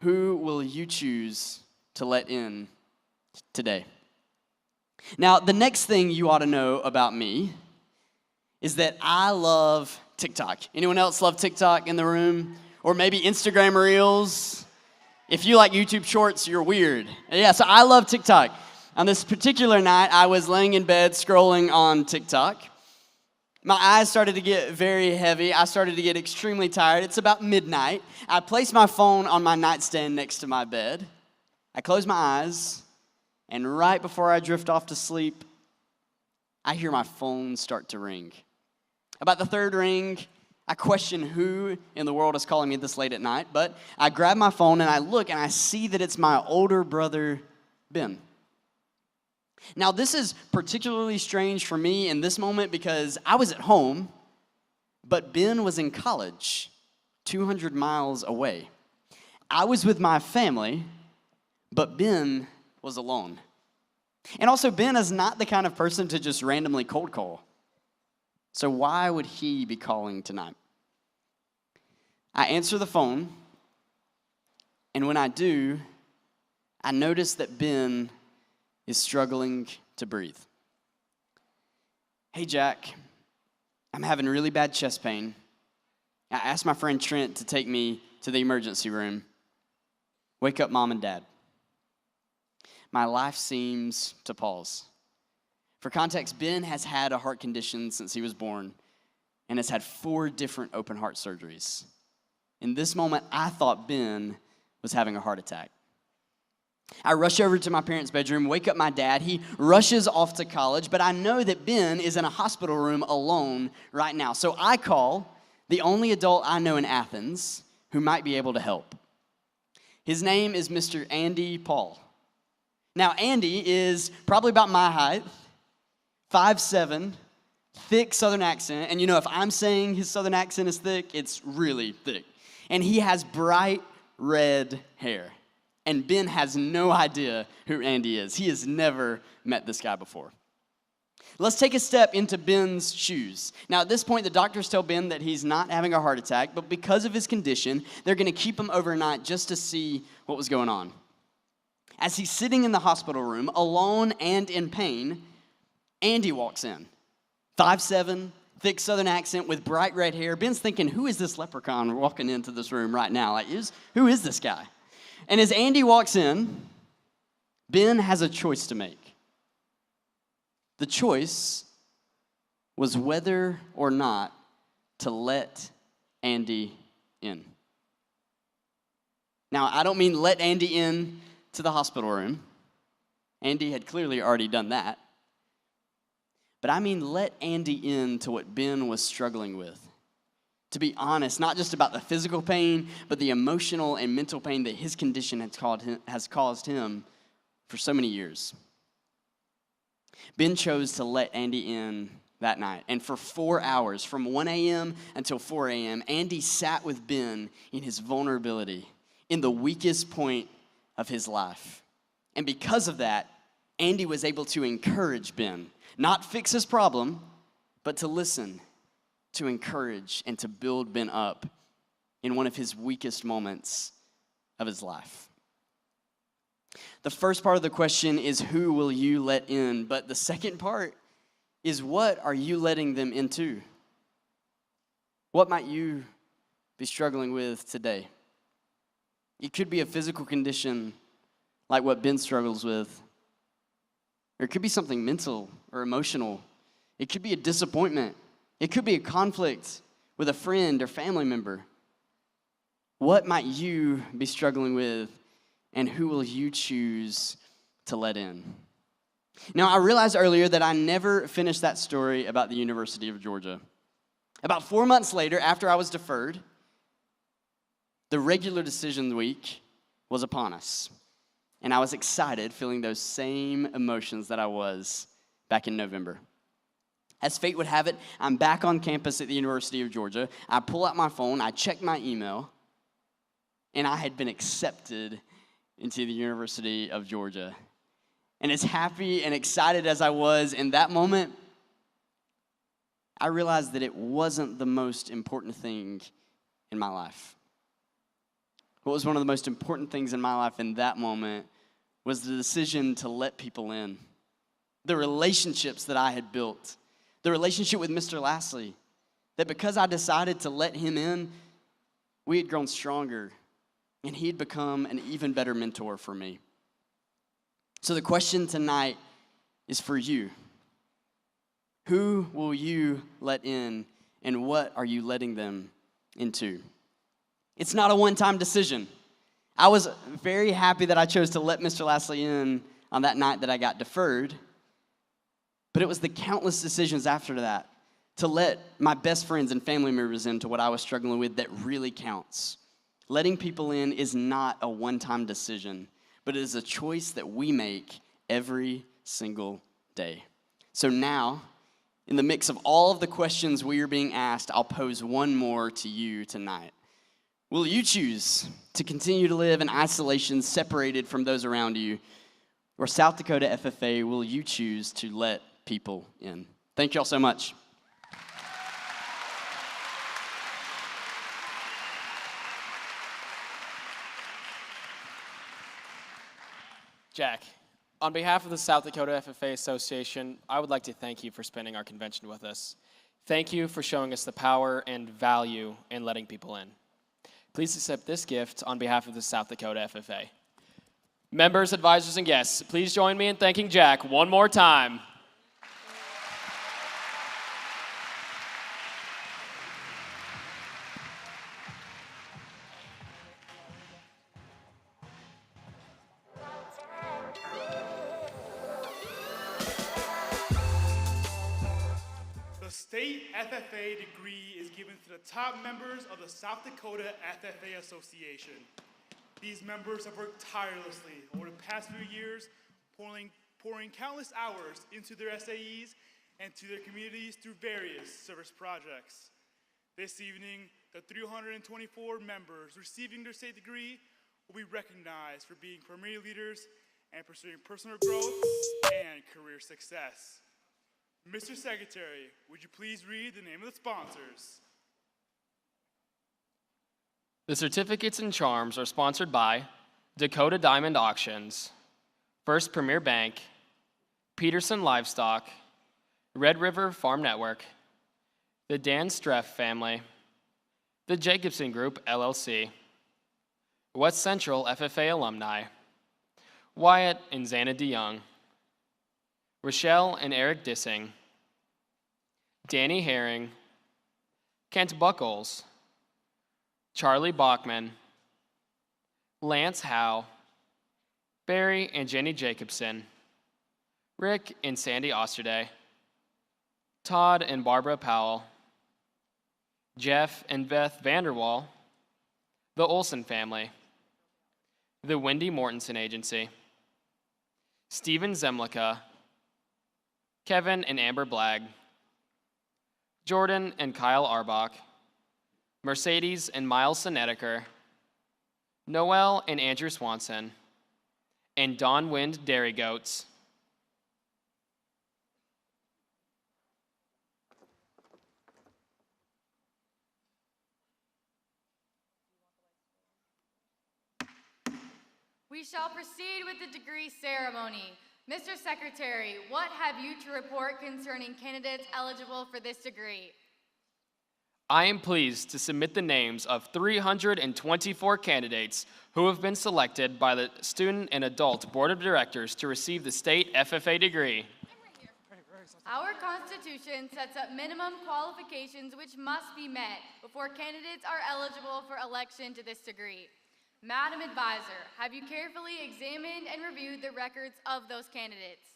Speaker 9: who will you choose to let in today? Now, the next thing you ought to know about me is that I love TikTok. Anyone else love TikTok in the room? Or maybe Instagram Reels? If you like YouTube Shorts, you're weird. Yeah, so I love TikTok. On this particular night, I was laying in bed scrolling on TikTok. My eyes started to get very heavy. I started to get extremely tired. It's about midnight. I placed my phone on my nightstand next to my bed. I closed my eyes, and right before I drift off to sleep, I hear my phone start to ring. About the third ring, I question who in the world is calling me this late at night, but I grab my phone and I look and I see that it's my older brother, Ben. Now, this is particularly strange for me in this moment because I was at home, but Ben was in college, 200 miles away. I was with my family, but Ben was alone. And also, Ben is not the kind of person to just randomly cold call. So why would he be calling tonight? I answer the phone, and when I do, I notice that Ben is struggling to breathe. Hey, Jack, I'm having really bad chest pain. I asked my friend Trent to take me to the emergency room. Wake up, Mom and Dad. My life seems to pause. For context, Ben has had a heart condition since he was born and has had 4 different open heart surgeries. In this moment, I thought Ben was having a heart attack. I rush over to my parents' bedroom, wake up my dad. He rushes off to college, but I know that Ben is in a hospital room alone right now. So I call the only adult I know in Athens who might be able to help. His name is Mr. Andy Paul. Now, Andy is probably about my height, 5'7", thick Southern accent. And you know, if I'm saying his Southern accent is thick, it's really thick. And he has bright red hair. And Ben has no idea who Andy is. He has never met this guy before. Let's take a step into Ben's shoes. Now, at this point, the doctors tell Ben that he's not having a heart attack, but because of his condition, they're going to keep him overnight just to see what was going on. As he's sitting in the hospital room, alone and in pain, Andy walks in. 5'7", thick Southern accent with bright red hair. Ben's thinking, who is this leprechaun walking into this room right now? Like, who is this guy? And as Andy walks in, Ben has a choice to make. The choice was whether or not to let Andy in. Now, I don't mean let Andy in to the hospital room. Andy had clearly already done that. But I mean let Andy in to what Ben was struggling with. To be honest, not just about the physical pain, but the emotional and mental pain that his condition has caused him for so many years. Ben chose to let Andy in that night. And for 4 hours, from 1 a.m. until 4 a.m., Andy sat with Ben in his vulnerability, in the weakest point of his life. And because of that, Andy was able to encourage Ben, not fix his problem, but to listen, to encourage, and to build Ben up in one of his weakest moments of his life. The first part of the question is, who will you let in? But the second part is, what are you letting them into? What might you be struggling with today? It could be a physical condition like what Ben struggles with. Or it could be something mental or emotional. It could be a disappointment. It could be a conflict with a friend or family member. What might you be struggling with, and who will you choose to let in? Now, I realized earlier that I never finished that story about the University of Georgia. About 4 months later, after I was deferred, the regular decision week was upon us. And I was excited, feeling those same emotions that I was back in November. As fate would have it, I'm back on campus at the University of Georgia. I pull out my phone, I check my email, and I had been accepted into the University of Georgia. And as happy and excited as I was in that moment, I realized that it wasn't the most important thing in my life. What was one of the most important things in my life in that moment was the decision to let people in. The relationships that I had built. The relationship with Mr. Lashley. That because I decided to let him in, we had grown stronger. And he had become an even better mentor for me. So the question tonight is for you. Who will you let in, and what are you letting them into? It's not a one-time decision. I was very happy that I chose to let Mr. Lashley in on that night that I got deferred. But it was the countless decisions after that to let my best friends and family members into what I was struggling with that really counts. Letting people in is not a one-time decision, but it is a choice that we make every single day. So now, in the mix of all of the questions we are being asked, I'll pose one more to you tonight. Will you choose to continue to live in isolation, separated from those around you? Or South Dakota FFA, will you choose to let people in? Thank y'all so much.
Speaker 6: Jack, on behalf of the South Dakota FFA Association, I would like to thank you for spending our convention with us. Thank you for showing us the power and value in letting people in. Please accept this gift on behalf of the South Dakota FFA. Members, advisors, and guests, please join me in thanking Jack one more time.
Speaker 2: The state FFA degree is given to the top members of the South Dakota FFA Association. These members have worked tirelessly over the past few years, pouring countless hours into their SAEs and to their communities through various service projects. This evening, the 324 members receiving their state degree will be recognized for being premier leaders and pursuing personal growth and career success. Mr. Secretary, would you please read the name of the sponsors?
Speaker 6: The certificates and charms are sponsored by Dakota Diamond Auctions, First Premier Bank, Peterson Livestock, Red River Farm Network, the Dan Streff family, the Jacobson Group, LLC, West Central FFA alumni, Wyatt and Xana DeYoung, Rochelle and Eric Dissing, Danny Herring, Kent Buckles, Charlie Bachman, Lance Howe, Barry and Jenny Jacobson, Rick and Sandy Osterday, Todd and Barbara Powell, Jeff and Beth Vanderwall, the Olson family, the Wendy Mortensen Agency, Stephen Zemlicka, Kevin and Amber Blagg, Jordan and Kyle Arbach, Mercedes and Miles Sonnetaker, Noel and Andrew Swanson, and Don Wind Dairy Goats.
Speaker 10: We shall proceed with the degree ceremony. Mr. Secretary, what have you to report concerning candidates eligible for this degree?
Speaker 6: I am pleased to submit the names of 324 candidates who have been selected by the Student and Adult Board of Directors to receive the state FFA degree.
Speaker 10: Our Constitution sets up minimum qualifications which must be met before candidates are eligible for election to this degree. Madam Advisor, have you carefully examined and reviewed the records of those candidates?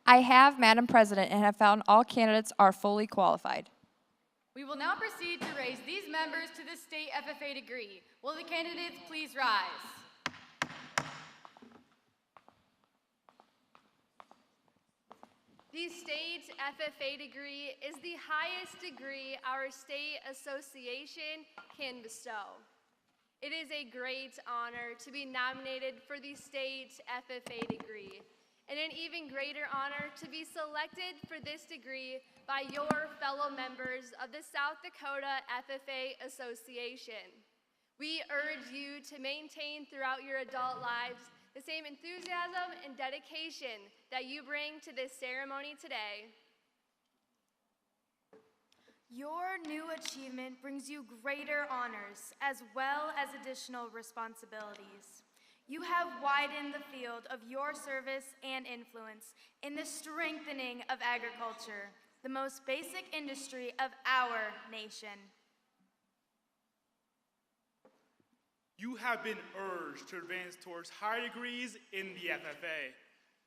Speaker 7: I have, Madam President, and have found all candidates are fully qualified.
Speaker 10: We will now proceed to raise these members to the state FFA degree. Will the candidates please rise?
Speaker 3: The state FFA degree is the highest degree our state association can bestow. It is a great honor to be nominated for the state FFA degree, and an even greater honor to be selected for this degree by your fellow members of the South Dakota FFA Association. We urge you to maintain throughout your adult lives the same enthusiasm and dedication that you bring to this ceremony today.
Speaker 5: Your new achievement brings you greater honors as well as additional responsibilities. You have widened the field of your service and influence in the strengthening of agriculture, the most basic industry of our nation.
Speaker 2: You have been urged to advance towards higher degrees in the FFA.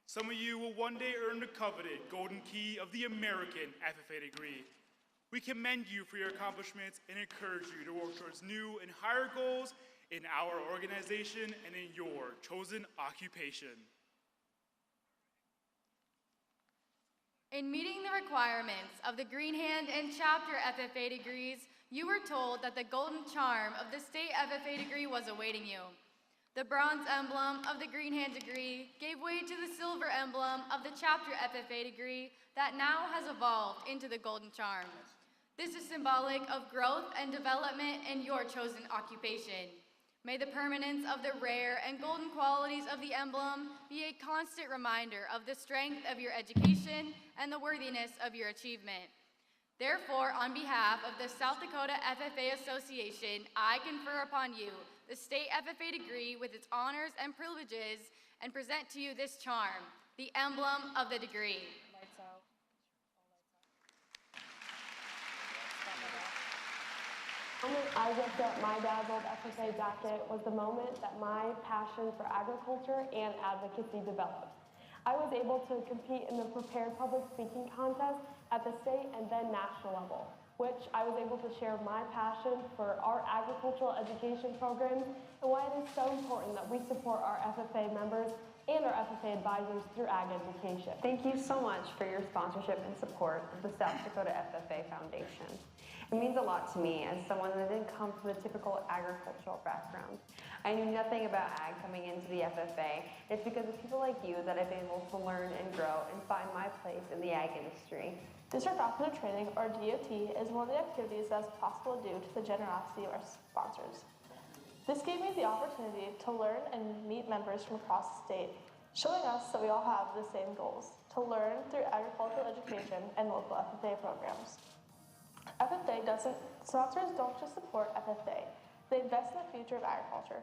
Speaker 2: Some of you will one day earn the coveted golden key of the American FFA degree. We commend you for your accomplishments and encourage you to work towards new and higher goals in our organization and in your chosen occupation.
Speaker 10: In meeting the requirements of the Green Hand and Chapter FFA degrees, You were told that the golden charm of the state FFA degree was awaiting you. The bronze emblem of the green hand degree gave way to the silver emblem of the chapter FFA degree that now has evolved into the golden charm. This is symbolic of growth and development in your chosen occupation. May the permanence of the rare and golden qualities of the emblem be a constant reminder of the strength of your education and the worthiness of your achievement. Therefore, on behalf of the South Dakota FFA Association, I confer upon you the state FFA degree with its honors and privileges and present to you this charm, the emblem of the degree.
Speaker 11: The moment I whipped up my dad's old FFA jacket was the moment that my passion for agriculture and advocacy developed. I was able to compete in the prepared public speaking contest at the state and then national level, which I was able to share my passion for our agricultural education programs and why it is so important that we support our FFA members and our FFA advisors through ag education.
Speaker 12: Thank you so much for your sponsorship and support of the South Dakota FFA Foundation. It means a lot to me as someone that didn't come from a typical agricultural background. I knew nothing about ag coming into the FFA. It's because of people like you that I've been able to learn and grow and find my place in the ag industry.
Speaker 13: District Operative Training, or DOT, is one of the activities that's possible due to the generosity of our sponsors. This gave me the opportunity to learn and meet members from across the state, showing us that we all have the same goals, to learn through agricultural education and local FFA programs. Sponsors don't just support FFA, they invest in the future of agriculture.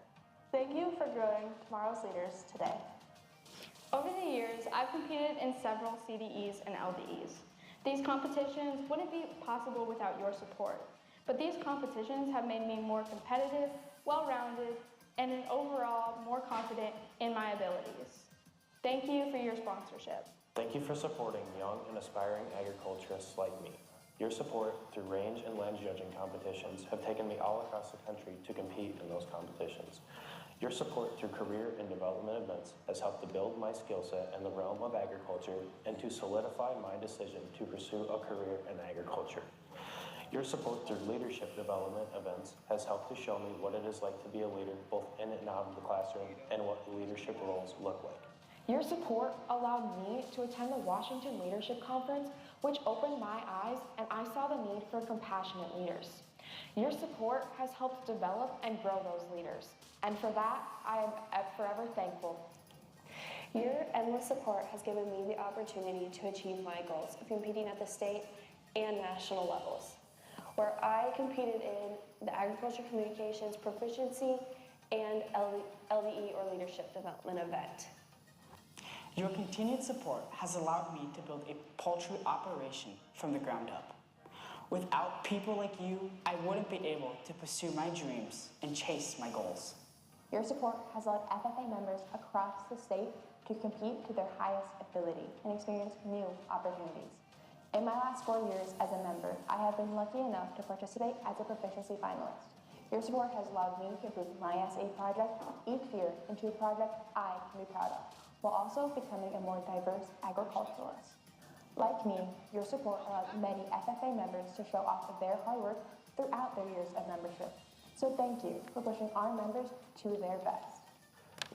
Speaker 13: Thank you for growing tomorrow's leaders today.
Speaker 5: Over the years, I've competed in several CDEs and LDEs. These competitions wouldn't be possible without your support, but these competitions have made me more competitive, well-rounded, and overall more confident in my abilities. Thank you for your sponsorship.
Speaker 14: Thank you for supporting young and aspiring agriculturists like me. Your support through range and land judging competitions have taken me all across the country to compete in those competitions. Your support through career and development events has helped to build my skill set in the realm of agriculture and to solidify my decision to pursue a career in agriculture. Your support through leadership development events has helped to show me what it is like to be a leader both in and out of the classroom and what leadership roles look like.
Speaker 11: Your support allowed me to attend the Washington Leadership Conference, which opened my eyes and I saw the need for compassionate leaders. Your support has helped develop and grow those leaders, and for that, I am forever thankful.
Speaker 15: Your endless support has given me the opportunity to achieve my goals of competing at the state and national levels, where I competed in the Agriculture Communications Proficiency and LDE or Leadership Development event.
Speaker 16: Your continued support has allowed me to build a poultry operation from the ground up. Without people like you, I wouldn't be able to pursue my dreams and chase my goals.
Speaker 11: Your support has allowed FFA members across the state to compete to their highest ability and experience new opportunities. In my last 4 years as a member, I have been lucky enough to participate as a proficiency finalist. Your support has allowed me to improve my SA project each year into a project I can be proud of, while also becoming a more diverse agriculturalist. Like me, your support allowed many FFA members to show off their hard work throughout their years of membership. So thank you for pushing our members to their best.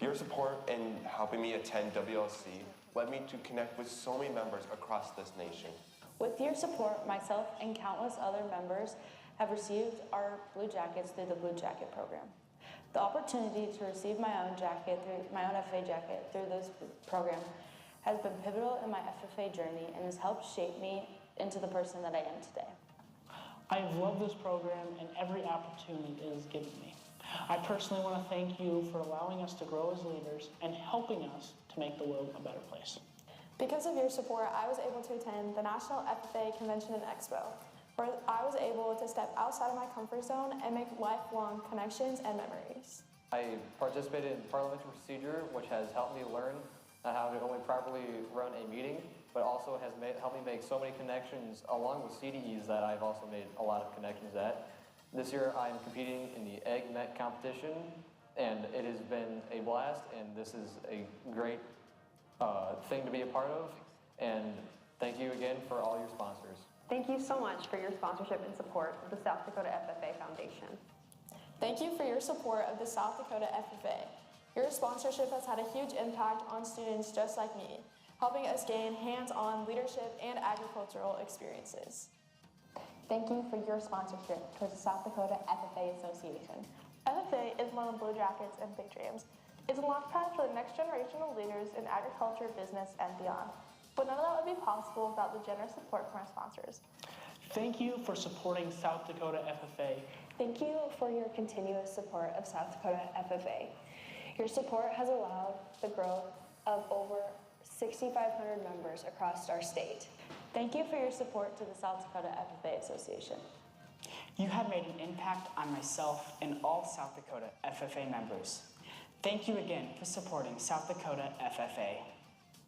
Speaker 17: Your support in helping me attend WLC led me to connect with so many members across this nation.
Speaker 18: With your support, myself and countless other members have received our blue jackets through the Blue Jacket program. The opportunity to receive my own FFA jacket through this program has been pivotal in my FFA journey and has helped shape me into the person that I am today.
Speaker 16: I have loved this program and every opportunity it has given me. I personally want to thank you for allowing us to grow as leaders and helping us to make the world a better place.
Speaker 13: Because of your support, I was able to attend the National FFA Convention and Expo, where I was able to step outside of my comfort zone and make lifelong connections and memories.
Speaker 19: I participated in parliamentary procedure, which has helped me learn how to only properly run a meeting, but also has helped me make so many connections along with CDEs that I've also made a lot of connections at. This year I'm competing in the Egg Met competition, and it has been a blast, and this is a great thing to be a part of, and thank you again for all your sponsors.
Speaker 12: Thank you so much for your sponsorship and support of the South Dakota FFA Foundation.
Speaker 13: Thank you for your support of the South Dakota FFA. Your sponsorship has had a huge impact on students just like me, helping us gain hands-on leadership and agricultural experiences.
Speaker 11: Thank you for your sponsorship towards the South Dakota FFA Association.
Speaker 13: FFA is one of Blue Jackets and Big Dreams. It's a launchpad for the next generation of leaders in agriculture, business, and beyond. But none of that would be possible without the generous support from our sponsors.
Speaker 20: Thank you for supporting South Dakota FFA.
Speaker 15: Thank you for your continuous support of South Dakota FFA. Your support has allowed the growth of over 6,500 members across our state.
Speaker 18: Thank you for your support to the South Dakota FFA Association.
Speaker 16: You have made an impact on myself and all South Dakota FFA members. Thank you again for supporting South Dakota FFA.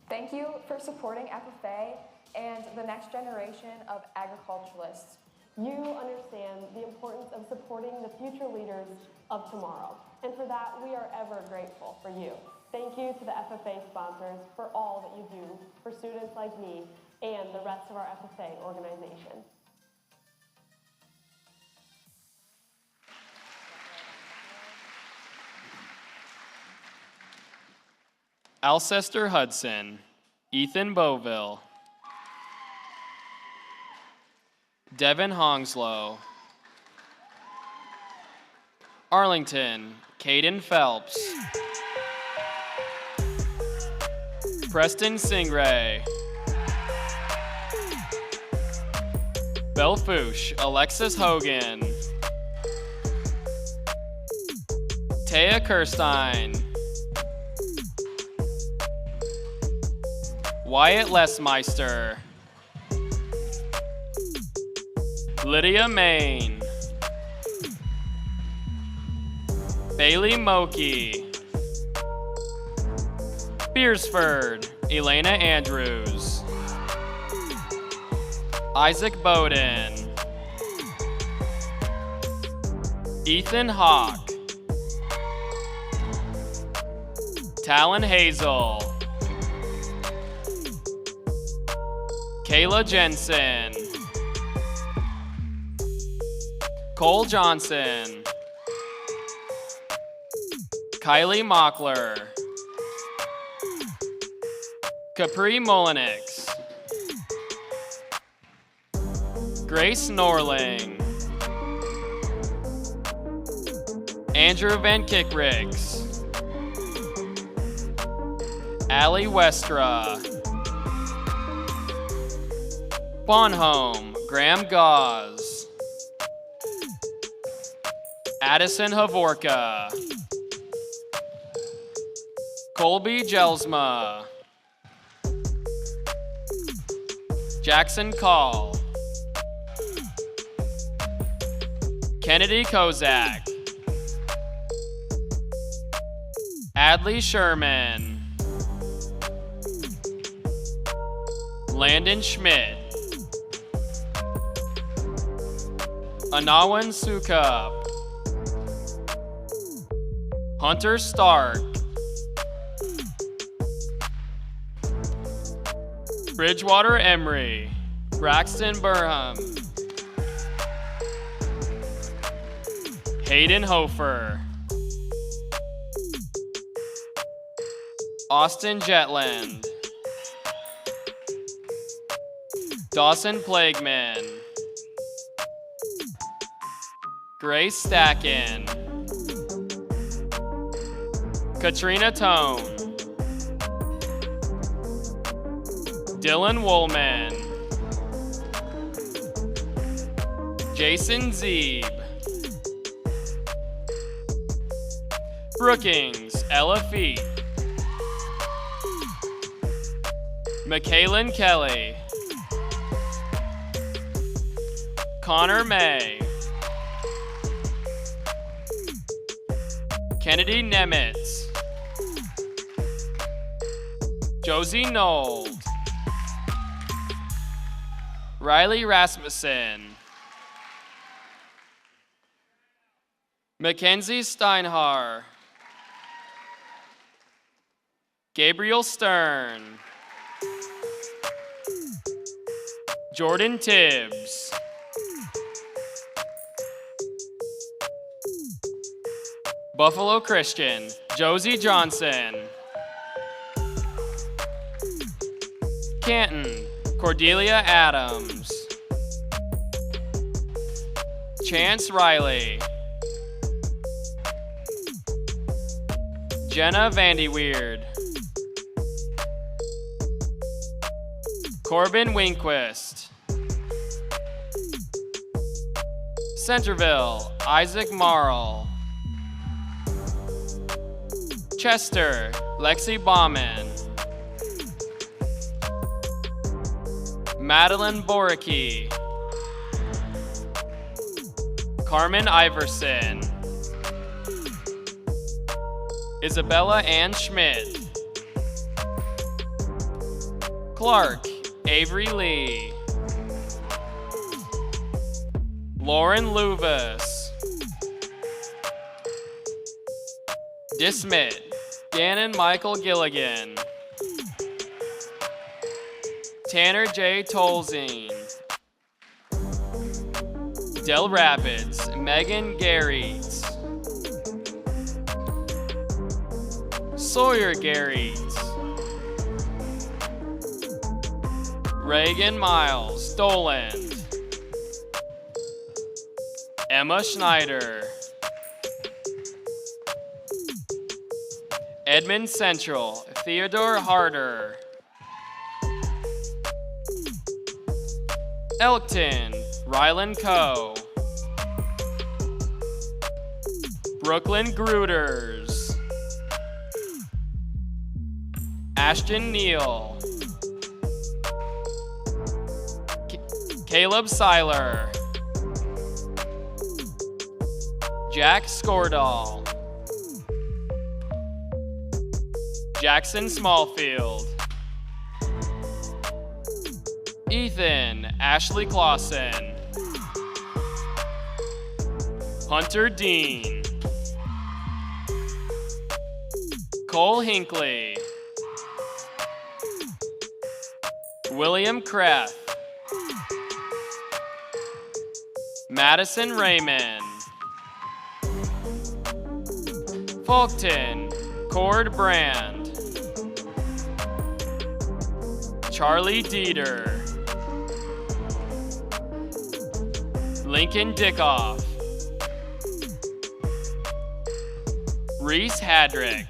Speaker 13: Thank you for supporting FFA and the next generation of agriculturalists.
Speaker 12: You understand the importance of supporting the future leaders of tomorrow. And for that, we are ever grateful for you. Thank you to the FFA sponsors for all that you do for students like me and the rest of our FFA organization.
Speaker 6: Alcester Hudson, Ethan Boville, Devin Hongslow, Arlington, Caden Phelps, Preston Singray, Belfouche, Alexis Hogan, Taya Kirstein, Wyatt Lesmeister, Lydia Main, Bailey Moki, Beersford, Elena Andrews, Isaac Bowden, Ethan Hawk, Talon Hazel, Kayla Jensen, Cole Johnson, Kylie Mockler, Capri Molinix, Grace Norling, Andrew Van Kickricks, Allie Westra, Bonhomme, Graham Gauze, Addison Havorka, Colby Jelsma, Jackson Call, Kennedy Kozak, Adley Sherman, Landon Schmidt, Anawan Sukup, Hunter Stark, Bridgewater Emery, Braxton Burham, Hayden Hofer, Austin Jetland, Dawson Plagueman, Grace Stacken, Katrina Tone, Dylan Woolman, Jason Zeeb, Brookings, Ella Feet, Michaelin Kelly, Connor May, Kennedy Nemitz, Josie Nold, Riley Rasmussen, Mackenzie Steinhar, Gabriel Stern, Jordan Tibbs. Buffalo Christian, Josie Johnson. Canton, Cordelia Adams. Chance Riley. Jenna Vandyweird. Corbin Winquist. Centerville, Isaac Marl. Chester, Lexi Bauman. Madeline Boricki. Carmen Iverson. Isabella Ann Schmidt. Clark, Avery Lee. Lauren Luvis. Dismit, Gannon Michael Gilligan. Tanner J. Tolzien. Del Rapids, Megan Garreets. Sawyer Garreets. Reagan Miles, Doland. Emma Schneider. Edmond Central, Theodore Harder. Elkton, Rylan Coe. Brooklyn Gruters. Ashton Neal. Caleb Seiler. Jack Skordal. Jackson Smallfield. Ethan Ashley Clausen. Hunter Dean. Cole Hinckley. William Kreth. Madison Raymond. Folkton Cord Brand. Charlie Dieter. Lincoln Dickoff. Reese Hadrick.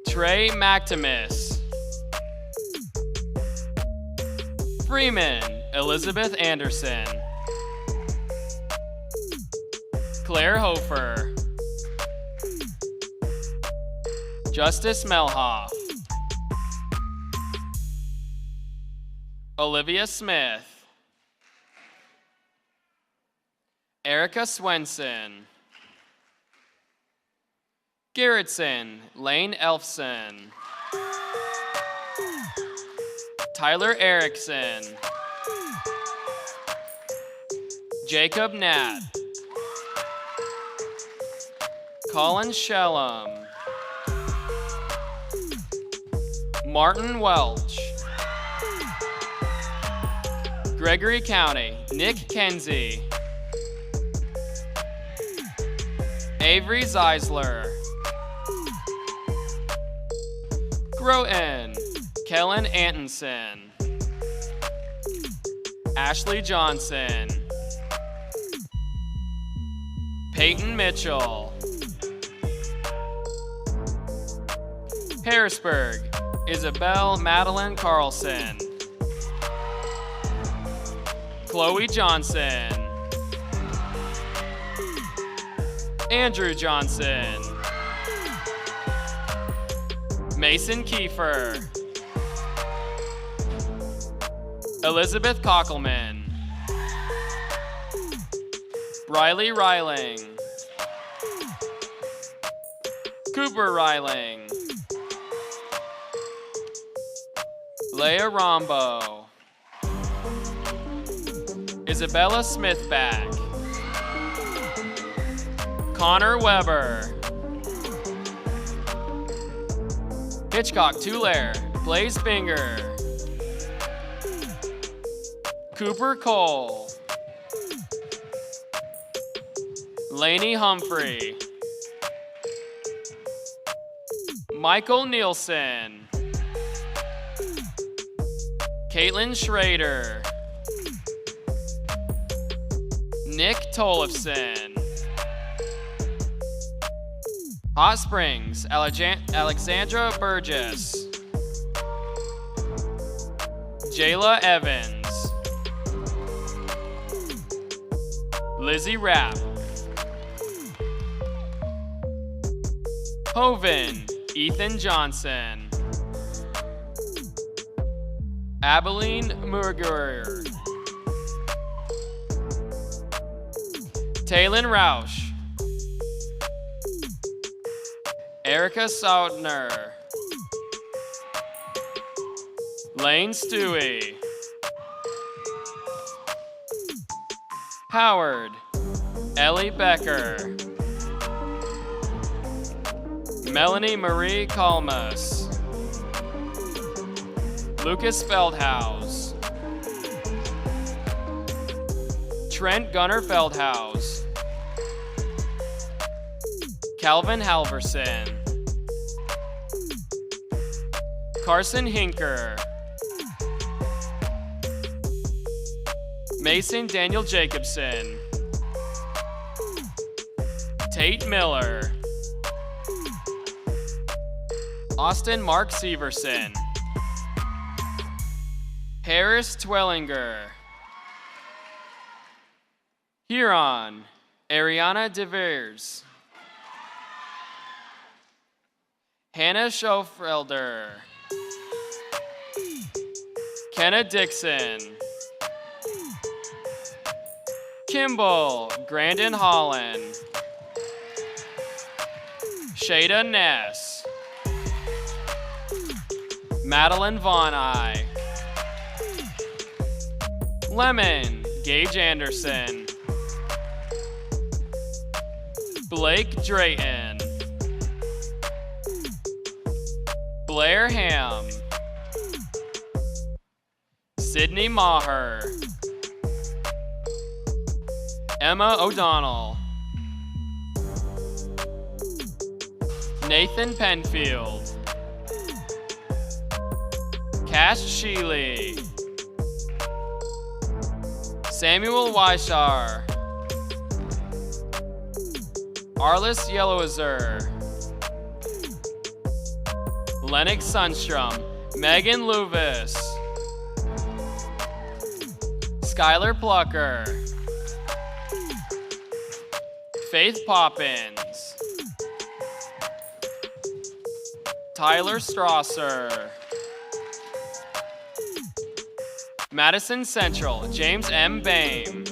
Speaker 6: Trey McTimus. Freeman Elizabeth Anderson. Claire Hofer. Justice Melhoff. Olivia Smith. Erica Swenson. Garrettson Lane Elfson. Tyler Erickson. Jacob Nat. Colin Shellum. Martin Welch. Gregory County, Nick Kenzie. Avery Zeisler. Groton, Kellen Antonson. Ashley Johnson. Peyton Mitchell. Harrisburg, Isabel Madeline Carlson. Chloe Johnson. Andrew Johnson. Mason Kiefer. Elizabeth Kockelman. Briley Reiling. Cooper Reiling. Leah Rombo. Isabella Smithback. Connor Weber. Hitchcock Tulare, Blaze Binger. Cooper Cole, Lainey Humphrey, Michael Nielsen, Caitlin Schrader, Nick Tollefson, Hot Springs, Alexandra Burgess, Jayla Evans, Lizzie Rapp, Hoven, Ethan Johnson, Abilene Murguer, Taylin Roush, Erica Sautner, Lane Stewie, Howard, Ellie Becker, Melanie Marie Kalmus, Lucas Feldhaus, Trent Gunnar Feldhaus, Calvin Halverson, Carson Hinker, Mason Daniel Jacobson, Tate Miller, Austin Mark Severson, Harris Twellinger, Huron, Ariana DeVers, Hannah Schofelder, Kenna Dixon, Kimball Grandin Holland, Shada Ness, Madeline Von Eye, Lemon Gage Anderson, Blake Drayton, Blair Ham, Sydney Maher, Emma O'Donnell, Nathan Penfield, Cash Sheely, Samuel Weishar, Arliss Yellowazer, Lennox Sundstrom, Megan Luvis, Skylar Plucker, Faith Poppins, Tyler Strasser, Madison Central, James M. Boehm,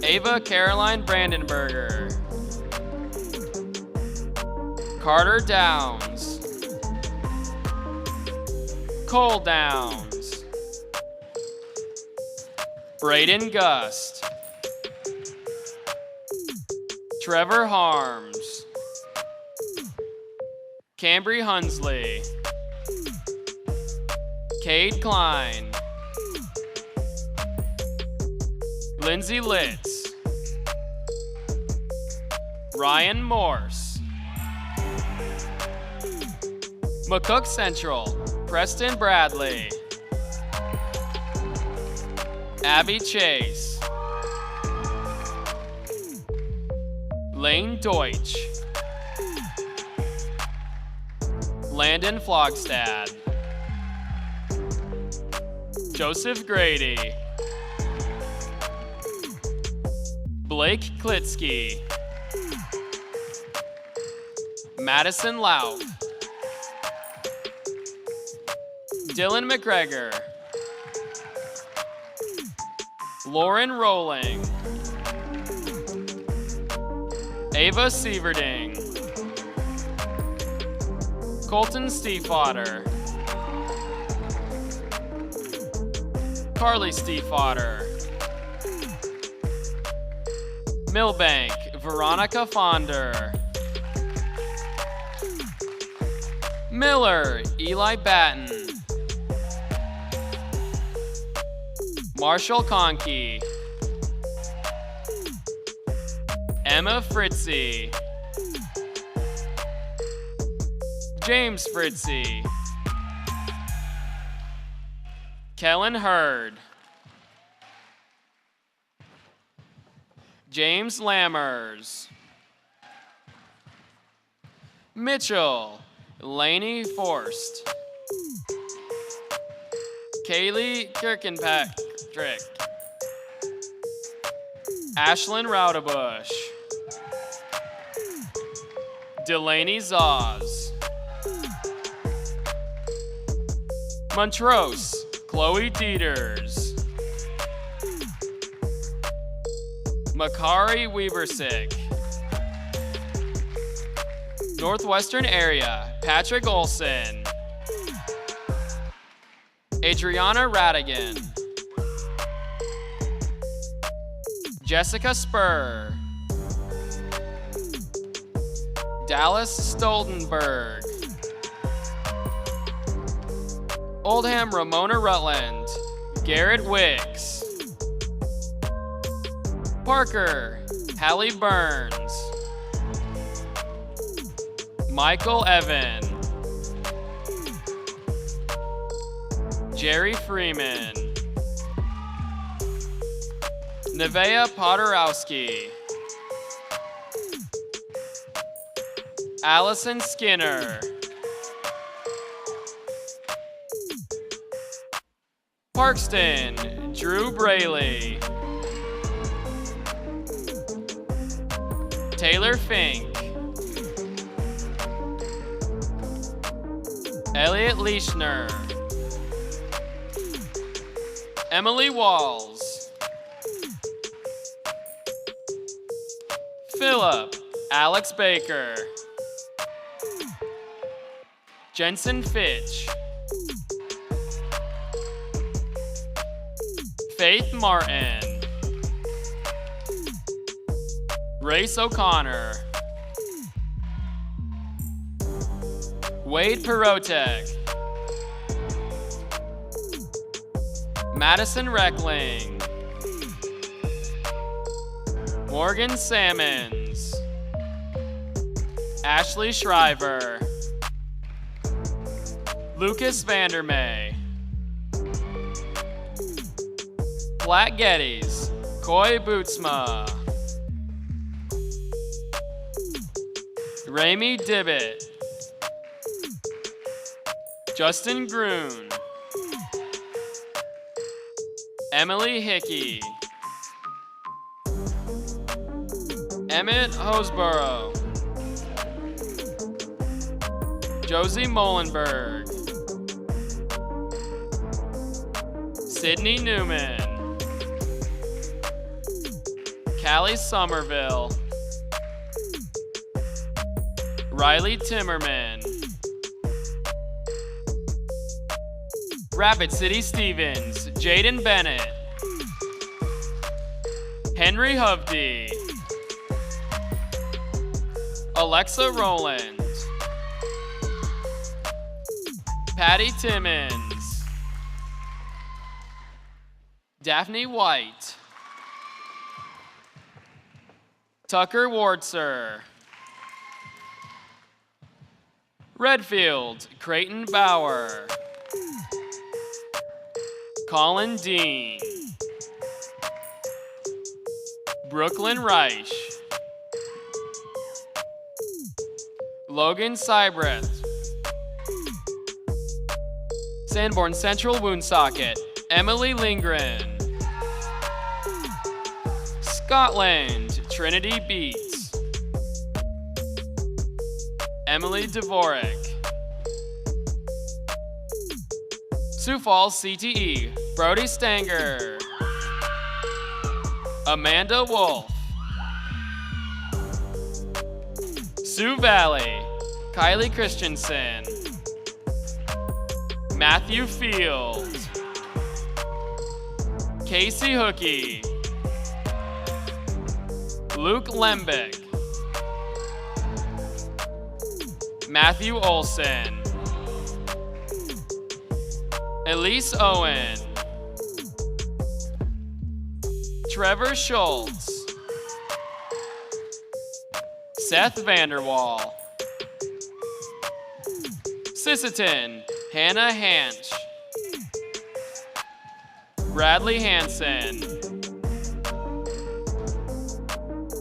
Speaker 6: Ava Caroline Brandenberger, Carter Downs, Cole Downs, Braden Gust, Trevor Harms, Cambry Hunsley, Cade Klein, Lindsay Litz, Ryan Morse, McCook Central, Preston Bradley, Abby Chase, Lane Deutsch, Landon Flogstad, Joseph Grady, Blake Klitsky, Madison Lauf, Dylan McGregor, Lauren Rowling, Ava Sieverding, Colton Stiefvater, Carly Stiefvater, Milbank, Veronica Fonder, Miller, Eli Batten, Marshall Conkey, Emma Fritzy, James Fritzy, Kellen Hurd, James Lammers, Mitchell Laney Forst, Kaylee Kirkpatrick, Ashlyn Raudebush, Delaney Zaz, Montrose Chloe Dieters, Makari Weaversick, Northwestern Area Patrick Olson, Adriana Radigan, Jessica Spur, Dallas Stoltenberg, Oldham Ramona Rutland, Garrett Wicks, Parker Hallie Burns, Michael Evan, Jerry Freeman, Nevaeh Podorowski, Allison Skinner, Parkston Drew Braley, Taylor Fink, Elliot Leischner, Emily Walls, Philip Alex Baker, Jensen Fitch, Faith Martin, Race O'Connor, Wade Perotek, Madison Reckling, Morgan Sammons, Ashley Shriver, Lucas Vandermeer, Black Geddes, Coy Bootsma, Ramy Dibbett, Justin Groon, Emily Hickey, Emmett Hosborough, Josie Molenberg, Sydney Newman, Callie Somerville, Riley Timmerman, Rapid City Stevens, Jaden Bennett, Henry Hovde, Alexa Rowland, Patty Timmons, Daphne White, Tucker Wartzer, Redfield Creighton Bauer, Colin Dean, Brooklyn Reich, Logan Sybreth, Sanborn Central Woonsocket, Emily Lindgren, Scotland Trinity Beats, Emily Dvorak, Sioux Falls CTE, Brody Stanger, Amanda Wolf, Sioux Valley, Kylie Christensen, Matthew Field, Casey Hookey, Luke Lembeck, Matthew Olson, Elise Owen, Trevor Schultz, Seth Vanderwall, Sisseton, Hannah Hansch, Bradley Hansen,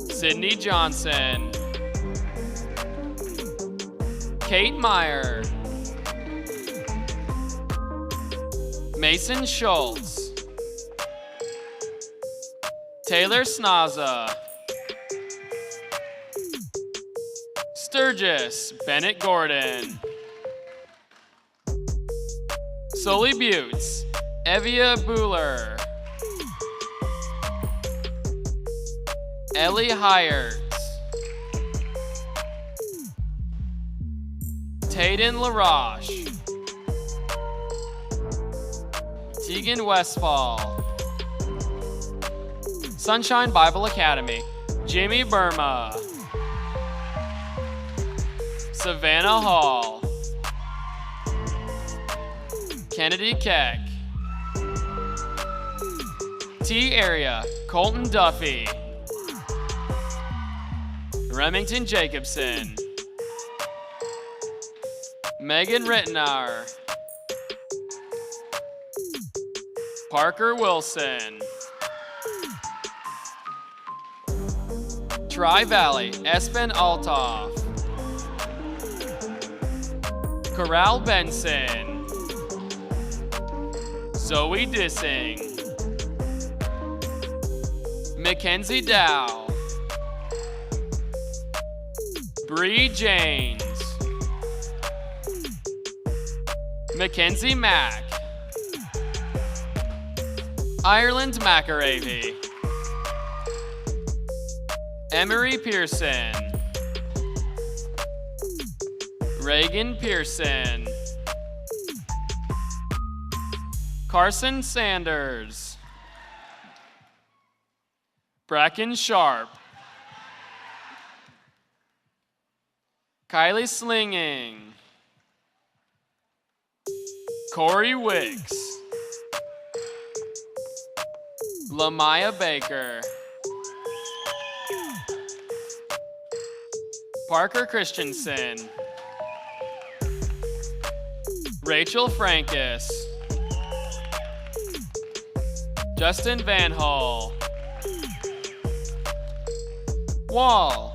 Speaker 6: Sydney Johnson, Kate Meyer, Mason Schultz, Taylor Snaza, Sturgis Bennett Gordon, Sully Buttes, Evia Buhler, Ellie Hyertz, Tayden LaRoche, Tegan Westfall, Sunshine Bible Academy, Jimmy Burma, Savannah Hall, Kennedy Keck, T Area, Colton Duffy, Remington Jacobson, Megan Rittenauer, Parker Wilson, Tri-Valley, Espen Altoff, Corral Benson, Zoe Dissing, Mackenzie Dow, Bree James, Mackenzie Mack, Ireland McAravey, Emery Pearson, Reagan Pearson, Carson Sanders, Bracken Sharp, Kylie Slinging, Corey Wicks, Lamaya Baker, Parker Christensen, Rachel Frankus, Justin Van Hull, Wall,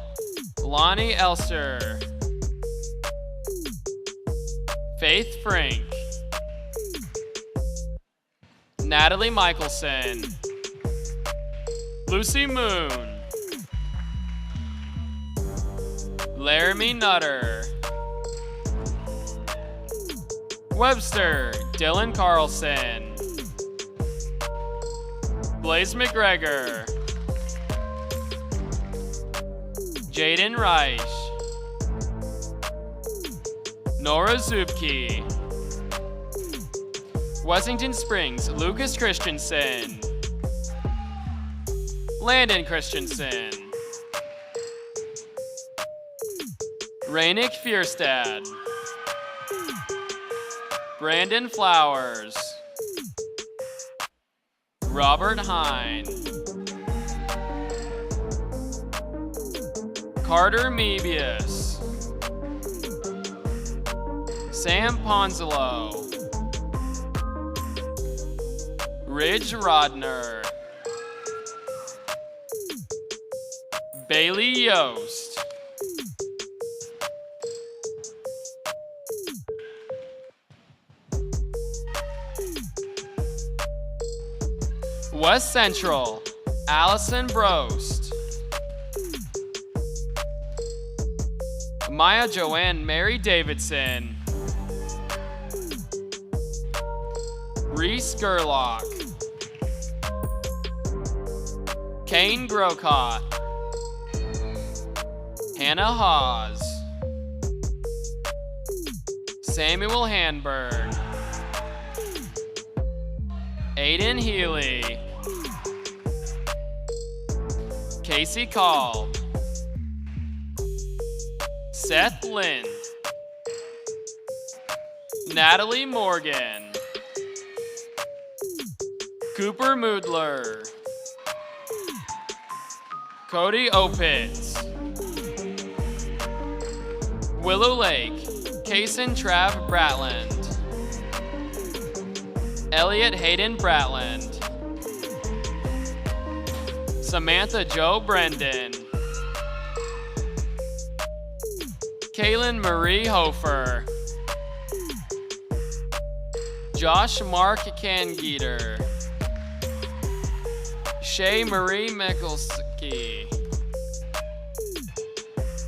Speaker 6: Lonnie Elster, Faith Frank, Natalie Michelson, Lucy Moon, Laramie Nutter, Webster, Dylan Carlson, Blaze McGregor, Jaden Reich, Nora Zubke, Wessington Springs, Lucas Christensen, Landon Christensen, Rainick Fierstad, Brandon Flowers, Robert Hine, Carter Mebius, Sam Ponzolo, Ridge Rodner, Bailey Yost, West Central, Allison Brost, Maya Joanne Mary Davidson, Reese Gerlach, Kane Grocott, Hannah Hawes, Samuel Hanberg, Aiden Healy, Casey Kalb, Seth Lind, Natalie Morgan, Cooper Moodler, Cody Opitz. Willow Lake, Kaysen Trav Bratland. Elliot Hayden Bratland. Samantha Joe Brendan. Kaylin Marie Hofer. Josh Mark Kangeeter. Shay Marie Mikulski.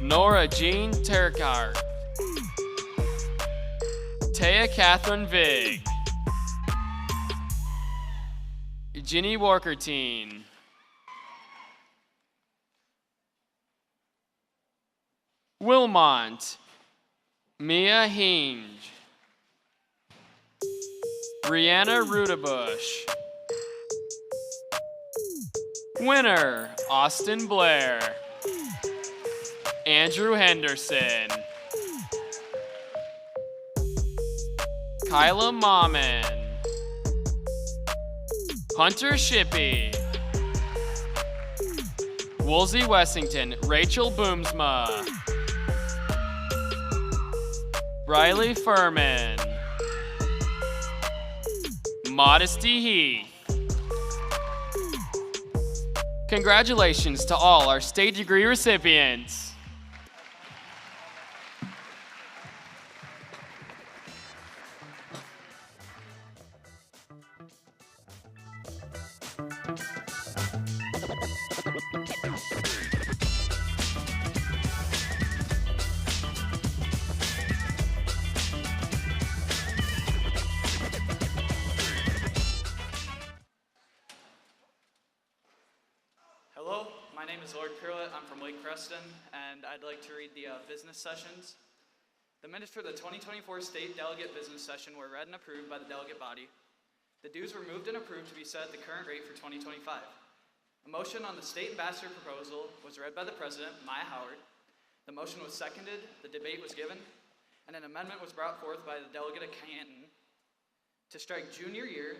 Speaker 6: Nora Jean Terkart. Taya Catherine Vig. Ginny Walkerteen. Wilmont. Mia Hinge. Brianna Rudabush. Winner, Austin Blair. Andrew Henderson. Kyla Maumon. Hunter Shippey. Woolsey Wessington, Rachel Boomsma. Riley Furman. Modesty Heath. Congratulations to all our state degree recipients.
Speaker 21: Hello, my name is Lord Pruitt. I'm from Lake Preston, and I'd like to read the business sessions. The minutes for the 2024 State Delegate Business Session were read and approved by the delegate body. The dues were moved and approved to be set at the current rate for 2025. A motion on the State Ambassador proposal was read by the President, Maya Howard. The motion was seconded, the debate was given, and an amendment was brought forth by the delegate of Canton to strike junior year.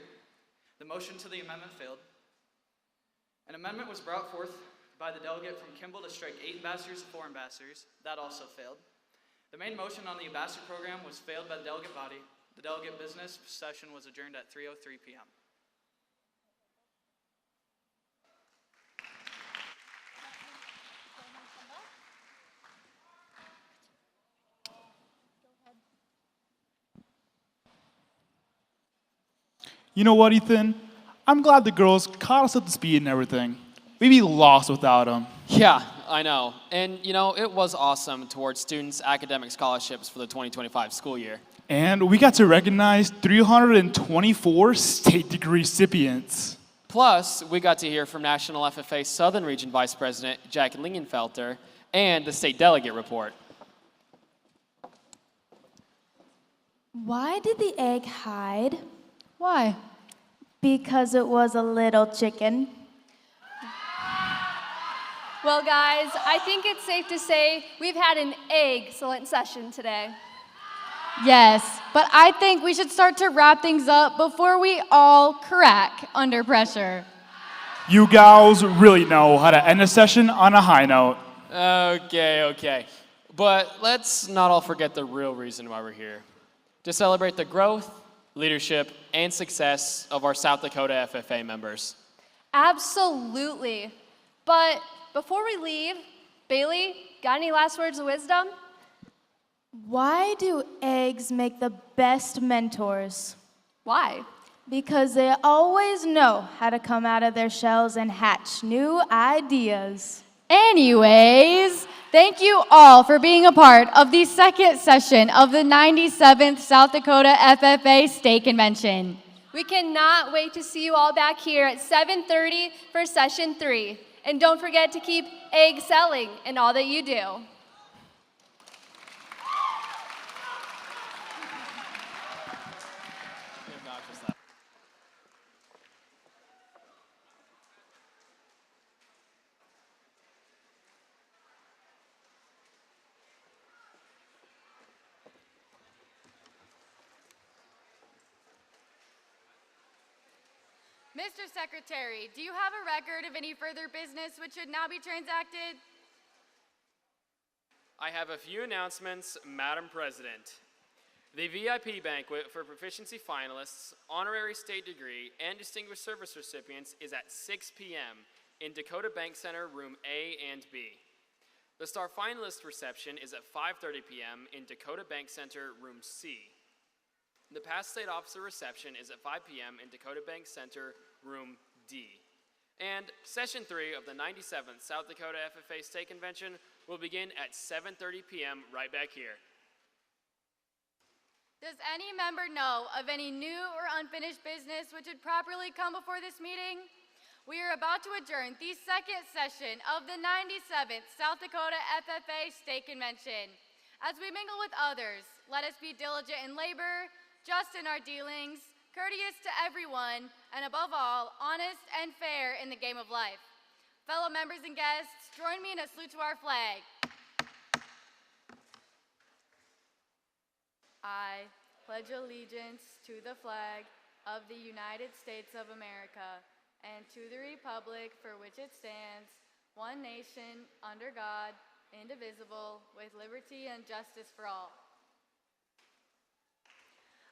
Speaker 21: The motion to the amendment failed. An amendment was brought forth by the delegate from Kimball to strike 8 ambassadors and 4 ambassadors. That also failed. The main motion on the ambassador program was failed by the delegate body. The delegate business session was adjourned at 3:03 p.m.
Speaker 2: You know what, Ethan? I'm glad the girls caught us up to speed and everything. We'd be lost without them.
Speaker 6: Yeah, I know. And you know, it was awesome towards students' academic scholarships for the 2025 school year.
Speaker 2: And we got to recognize 324 state degree recipients.
Speaker 6: Plus, we got to hear from National FFA Southern Region Vice President Jack Lingenfelter and the state delegate report.
Speaker 5: Why did the egg hide?
Speaker 8: Why?
Speaker 5: Because it was a little chicken.
Speaker 3: Well, guys, I think it's safe to say we've had an excellent session today.
Speaker 8: Yes, but I think we should start to wrap things up before we all crack under pressure.
Speaker 2: You gals really know how to end a session on a high note.
Speaker 6: Okay. But let's not all forget the real reason why we're here. To celebrate the growth, leadership, and success of our South Dakota FFA members.
Speaker 3: Absolutely. But before we leave, Bailey, got any last words of wisdom?
Speaker 5: Why do eggs make the best mentors?
Speaker 3: Why?
Speaker 5: Because they always know how to come out of their shells and hatch new ideas.
Speaker 8: Anyways, thank you all for being a part of the second session of the 97th South Dakota FFA State Convention.
Speaker 3: We cannot wait to see you all back here at 7:30 for session 3. And don't forget to keep egg selling in all that you do.
Speaker 10: Mr. Secretary, do you have a record of any further business which should now be transacted?
Speaker 6: I have a few announcements, Madam President. The VIP banquet for proficiency finalists, honorary state degree, and distinguished service recipients is at 6 p.m. in Dakota Bank Center, room A and B. The star finalist reception is at 5:30 p.m. in Dakota Bank Center, room C. The past state officer reception is at 5 p.m. in Dakota Bank Center, room D. And session 3 of the 97th South Dakota FFA State Convention will begin at 7:30 p.m. right back here.
Speaker 10: Does any member know of any new or unfinished business which would properly come before this meeting? We are about to adjourn the second session of the 97th South Dakota FFA State Convention. As we mingle with others, let us be diligent in labor, just in our dealings, courteous to everyone, and above all, honest and fair in the game of life. Fellow members and guests, join me in a salute to our flag. I pledge allegiance to the flag of the United States of America and to the republic for which it stands, one nation, under God, indivisible, with liberty and justice for all.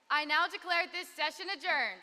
Speaker 10: I now declare this session adjourned.